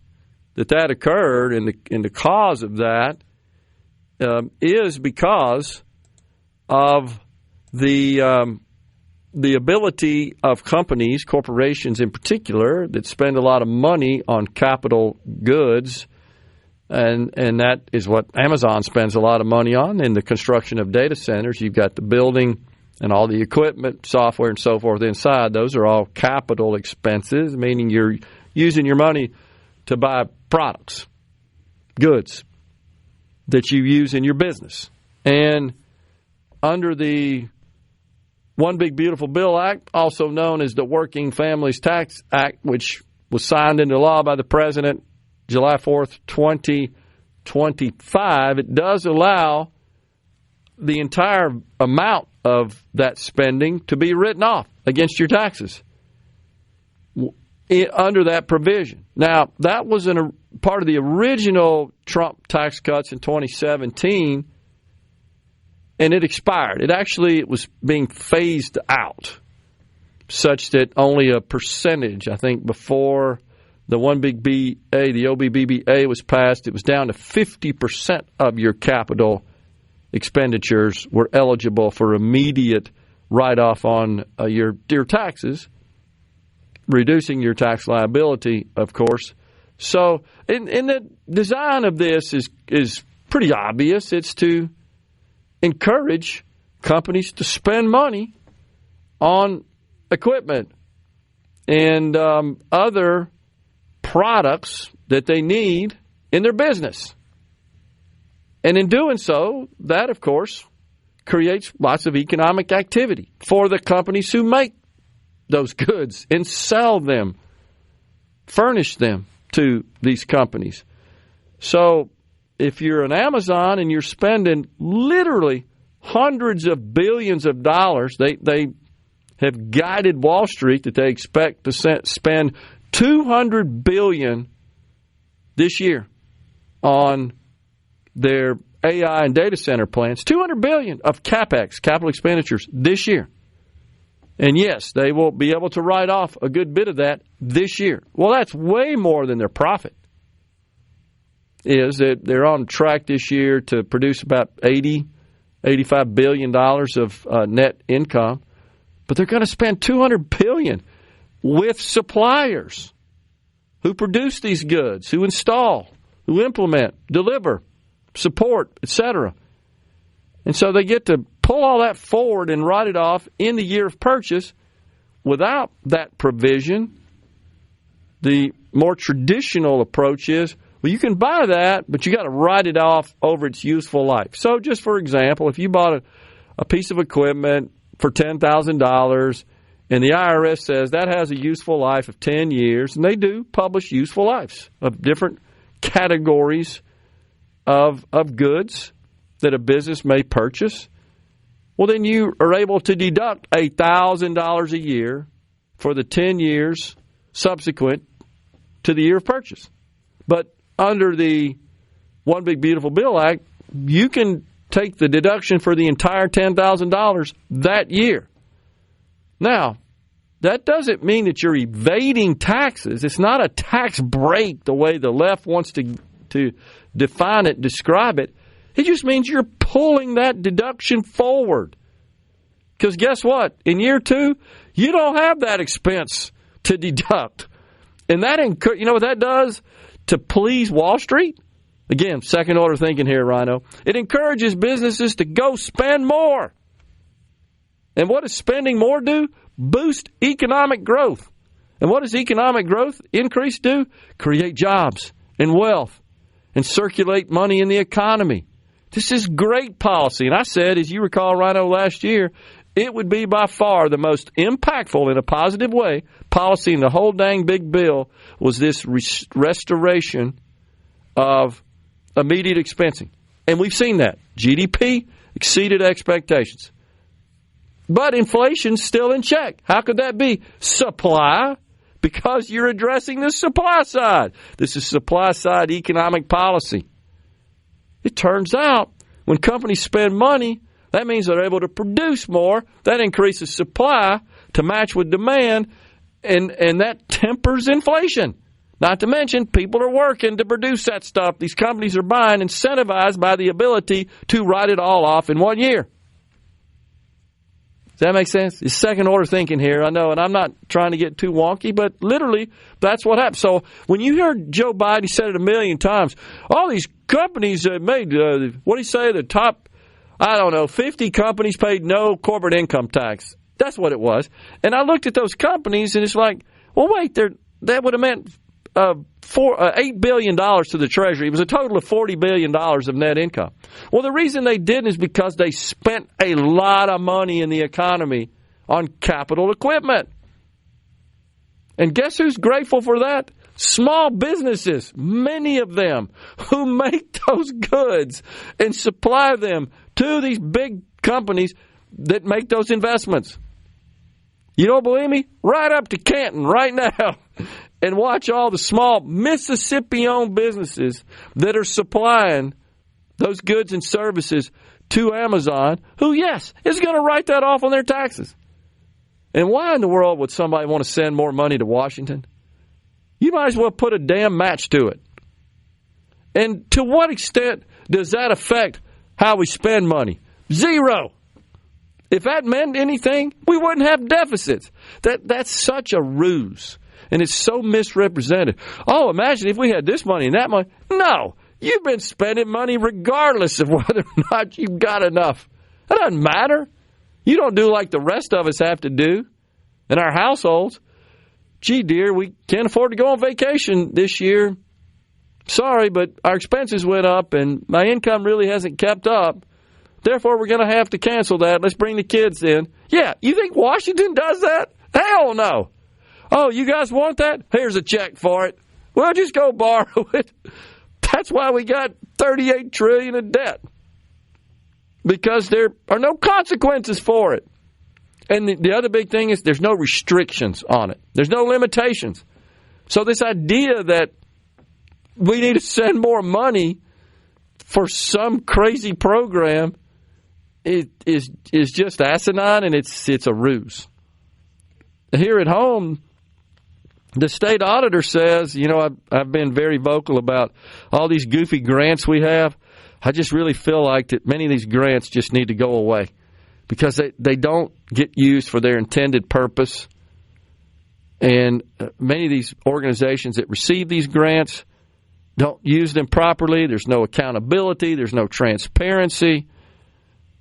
that occurred and the cause of that is because of the ability of companies, corporations in particular, that spend a lot of money on capital goods. And that is what Amazon spends a lot of money on in the construction of data centers. You've got the building and all the equipment, software, and so forth inside. Those are all capital expenses, meaning you're using your money to buy products, goods that you use in your business. And under the One Big Beautiful Bill Act, also known as the Working Families Tax Act, which was signed into law by the President July 4th, 2025, it does allow the entire amount of that spending to be written off against your taxes under that provision. Now, that was part of the original Trump tax cuts in 2017, and it expired. It was being phased out such that only a percentage, I think, before the One Big BA, the OBBBA was passed, it was down to 50% of your capital expenditures were eligible for immediate write-off on your taxes, reducing your tax liability, of course. So, in the design of this is pretty obvious. It's to encourage companies to spend money on equipment and other products that they need in their business. And in doing so, that, of course, creates lots of economic activity for the companies who make those goods and sell them, furnish them to these companies. So if you're an Amazon and you're spending literally hundreds of billions of dollars, they have guided Wall Street that they expect to spend $200 billion this year on their AI and data center plans. $200 billion of CapEx, capital expenditures, this year. And yes, they will be able to write off a good bit of that this year. Well, that's way more than their profit. Is that they're on track this year to produce about $85 billion of net income. But they're going to spend $200 billion with suppliers who produce these goods, who install, who implement, deliver, support, etc. And so they get to pull all that forward and write it off in the year of purchase. Without that provision, the more traditional approach is, well, you can buy that, but you got to write it off over its useful life. So just for example, if you bought a piece of equipment for $10,000 and the IRS says that has a useful life of 10 years, and they do publish useful lives of different categories of goods that a business may purchase, well, then you are able to deduct $1,000 a year for the 10 years subsequent to the year of purchase. But under the One Big Beautiful Bill Act, you can take the deduction for the entire $10,000 that year. Now, that doesn't mean that you're evading taxes. It's not a tax break the way the left wants to define it, describe it. It just means you're pulling that deduction forward. Because guess what? In year 2, you don't have that expense to deduct. And that, you know what that does to please Wall Street? Again, second order thinking here, Rhino. It encourages businesses to go spend more. And what does spending more do? Boost economic growth. And what does economic growth increase do? Create jobs and wealth and circulate money in the economy. This is great policy. And I said, as you recall, Rhino, last year, it would be by far the most impactful in a positive way policy in the whole dang big bill was this restoration of immediate expensing. And we've seen that. GDP exceeded expectations. But inflation's still in check. How could that be? Supply, because you're addressing the supply side. This is supply side economic policy. It turns out when companies spend money, that means they're able to produce more. That increases supply to match with demand, and that tempers inflation. Not to mention, people are working to produce that stuff. These companies are buying, incentivized by the ability to write it all off in 1 year. Does that make sense? It's second order thinking here, I know, and I'm not trying to get too wonky, but literally that's what happens. So when you hear Joe Biden, he said it a million times, all these companies made, what do you say, the top, 50 companies paid no corporate income tax. That's what it was. And I looked at those companies, and it's like, well, wait, that would have meant $8 billion to the Treasury. It was a total of $40 billion of net income. Well, the reason they didn't is because they spent a lot of money in the economy on capital equipment. And guess who's grateful for that? Small businesses, many of them, who make those goods and supply them to these big companies that make those investments. You don't believe me? Right up to Canton right now and watch all the small Mississippi-owned businesses that are supplying those goods and services to Amazon, who, yes, is going to write that off on their taxes. And why in the world would somebody want to send more money to Washington? You might as well put a damn match to it. And to what extent does that affect how we spend money? Zero. If that meant anything, we wouldn't have deficits. That's such a ruse, and it's so misrepresented. Oh, imagine if we had this money and that money. No, you've been spending money regardless of whether or not you've got enough. That doesn't matter. You don't do like the rest of us have to do in our households. Gee, dear, we can't afford to go on vacation this year. Sorry, but our expenses went up, and my income really hasn't kept up. Therefore, we're going to have to cancel that. Let's bring the kids in. Yeah, you think Washington does that? Hell no. Oh, you guys want that? Here's a check for it. Well, just go borrow it. That's why we got $38 trillion in debt. Because there are no consequences for it. And the other big thing is there's no restrictions on it. There's no limitations. So this idea that we need to send more money for some crazy program is just asinine, and it's a ruse. Here at home, the state auditor says, I've been very vocal about all these goofy grants we have. I just really feel like that many of these grants just need to go away because they don't get used for their intended purpose. And many of these organizations that receive these grants don't use them properly. There's no accountability. There's no transparency.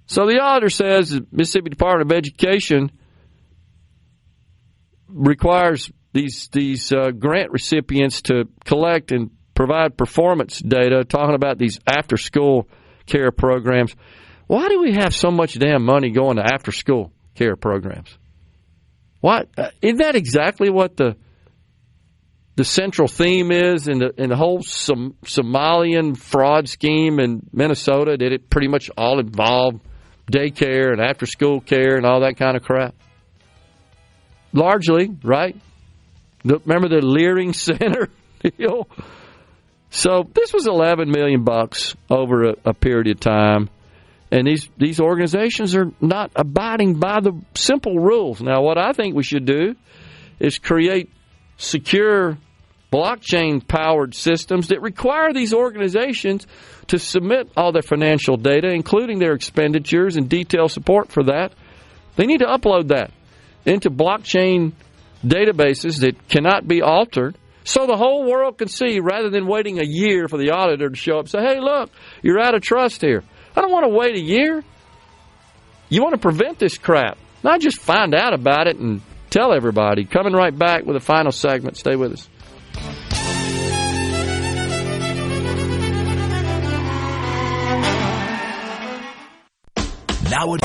So the auditor says the Mississippi Department of Education requires these grant recipients to collect and provide performance data, talking about these after-school care programs. Why do we have so much damn money going to after-school care programs? What isn't that exactly what the central theme is in the whole Somalian fraud scheme in Minnesota? Did it pretty much all involve daycare and after-school care and all that kind of crap? Largely, right? Remember the Leering Center deal? So this was $11 million over a period of time, and these organizations are not abiding by the simple rules. Now, what I think we should do is create secure blockchain-powered systems that require these organizations to submit all their financial data, including their expenditures and detailed support for that. They need to upload that into blockchain databases that cannot be altered so the whole world can see, rather than waiting a year for the auditor to show up and say, hey, look, you're out of trust here. I don't want to wait a year. You want to prevent this crap, not just find out about it and tell everybody. Coming right back with a final segment. Stay with us. Now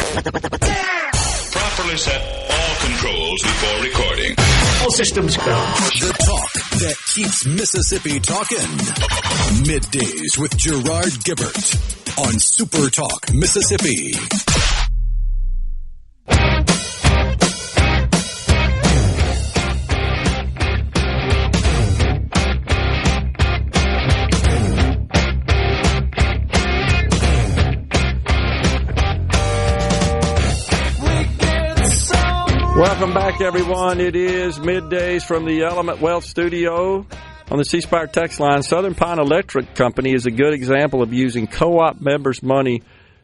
properly set all controls before recording. All systems go. The talk that keeps Mississippi talking. Middays with Gerard Gibert on SuperTalk Mississippi. Welcome back, everyone. It is Middays from the Element Wealth Studio on the C Spire text line. Southern Pine Electric Company is a good example of using co-op members' money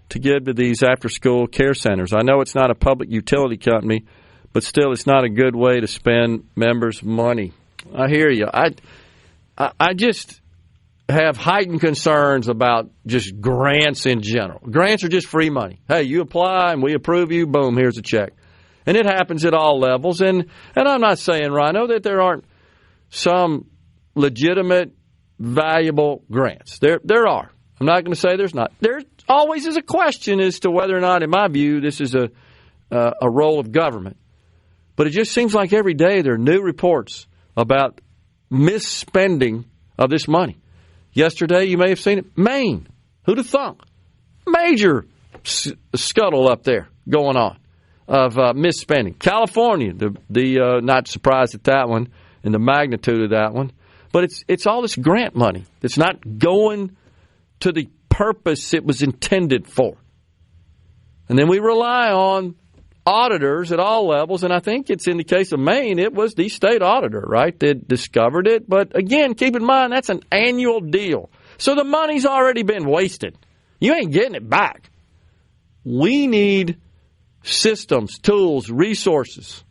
to give to these after-school care centers. I know it's not a public utility company, but still it's not a good way to spend members' money. I hear you. I just have heightened concerns about just grants in general. Grants are just free money. Hey, you apply and we approve you, boom, here's a check. And it happens at all levels. And I'm not saying, Rhino, that there aren't some legitimate, valuable grants. There are. I'm not going to say there's not. There always is a question as to whether or not, in my view, this is a role of government. But it just seems like every day there are new reports about misspending of this money. Yesterday, you may have seen it, Maine. Who'd have thunk? Major scuttle up there going on of misspending. California, the not surprised at that one and the magnitude of that one. But it's all this grant money that's not going to the purpose it was intended for. And then we rely on auditors at all levels, and I think it's in the case of Maine, it was the state auditor, right, that discovered it. But again, keep in mind, that's an annual deal. So the money's already been wasted. You ain't getting it back. We need systems, tools, resources,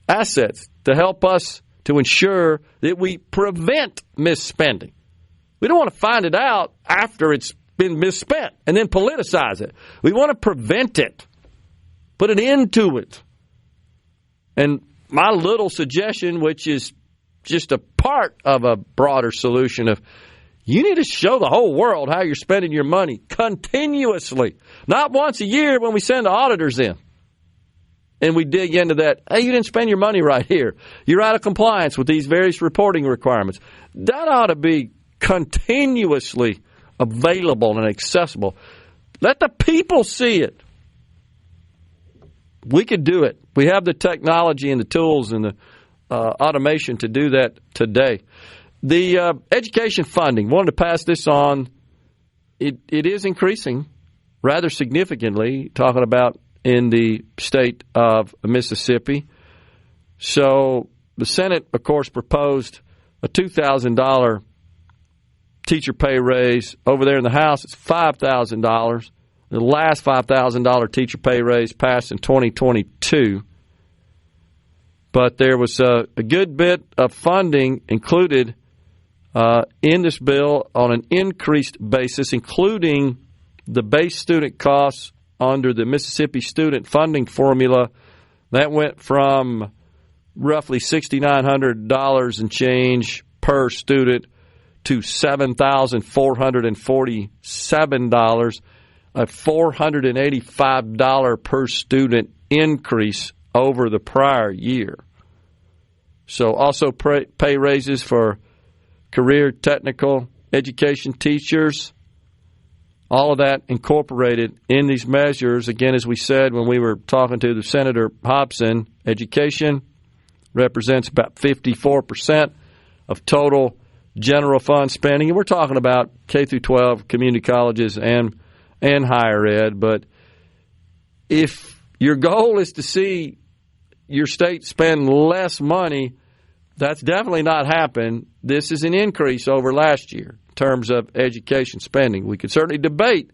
assets to help us to ensure that we prevent misspending. We don't want to find it out after it's been misspent and then politicize it. We want to prevent it, put an end to it. And my little suggestion, which is just a part of a broader solution of You need to show the whole world how you're spending your money continuously, not once a year when we send the auditors in. And we dig into that. Hey, you didn't spend your money right here. You're out of compliance with these various reporting requirements. That ought to be continuously available and accessible. Let the people see it. We could do it. We have the technology and the tools and the automation to do that today. The education funding, wanted to pass this on. It is increasing rather significantly, talking about in the state of Mississippi. So the Senate, of course, proposed a $2,000 teacher pay raise. Over there in the House, it's $5,000. The last $5,000 teacher pay raise passed in 2022. But there was a good bit of funding included in this bill on an increased basis, including the base student costs under the Mississippi Student Funding Formula. That went from roughly $6,900 and change per student to $7,447, a $485 per student increase over the prior year. So also pay raises for career technical education teachers. All of that incorporated in these measures. Again, as we said when we were talking to the Senator Hopson, education represents about 54% of total general fund spending. And we're talking about K through 12, community colleges, and higher ed. But if your goal is to see your state spend less money, that's definitely not happened. This is an increase over last year in terms of education spending. We could certainly debate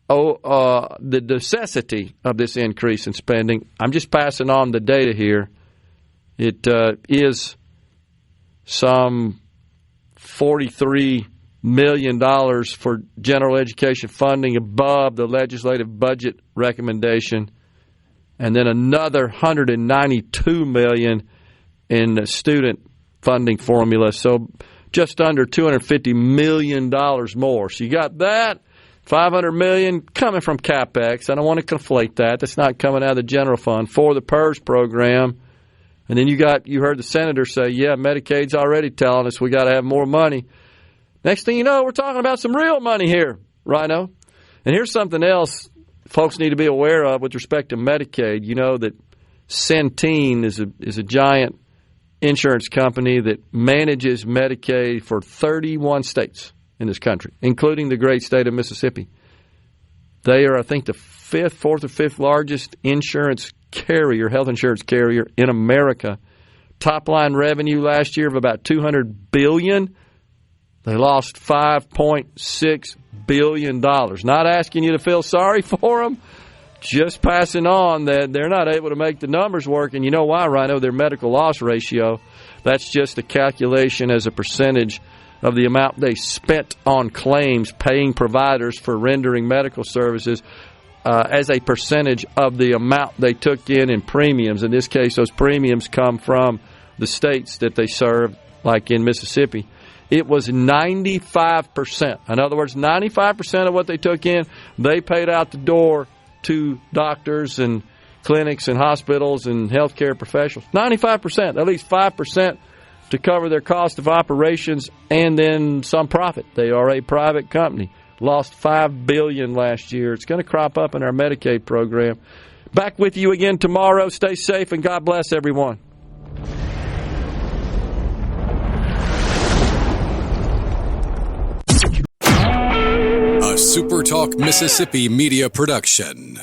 the necessity of this increase in spending. I'm just passing on the data here. It is some $43 million for general education funding above the legislative budget recommendation, and then another $192 million in the student funding formula, so just under $250 million more. So you got that, $500 million coming from CapEx. I don't want to conflate that. That's not coming out of the general fund for the PERS program. And then you heard the senator say, yeah, Medicaid's already telling us we got to have more money. Next thing you know, we're talking about some real money here, Rhino. And here's something else folks need to be aware of with respect to Medicaid. You know that Centene is a giant insurance company that manages Medicaid for 31 states in this country, including the great state of Mississippi. They are, I think, the fourth or fifth largest health insurance carrier in America. Top line revenue last year of about $200 billion. They lost $5.6 billion. Not asking you to feel sorry for them, just passing on that they're not able to make the numbers work. And you know why, Rhino? Their medical loss ratio, that's just a calculation as a percentage of the amount they spent on claims paying providers for rendering medical services as a percentage of the amount they took in premiums. In this case, those premiums come from the states that they serve, like in Mississippi. It was 95%. In other words, 95% of what they took in, they paid out the door to doctors and clinics and hospitals and healthcare professionals. 95%, at least 5% to cover their cost of operations and then some profit. They are a private company. Lost $5 billion last year. It's going to crop up in our Medicaid program. Back with you again tomorrow. Stay safe and God bless everyone. A SuperTalk Mississippi media production.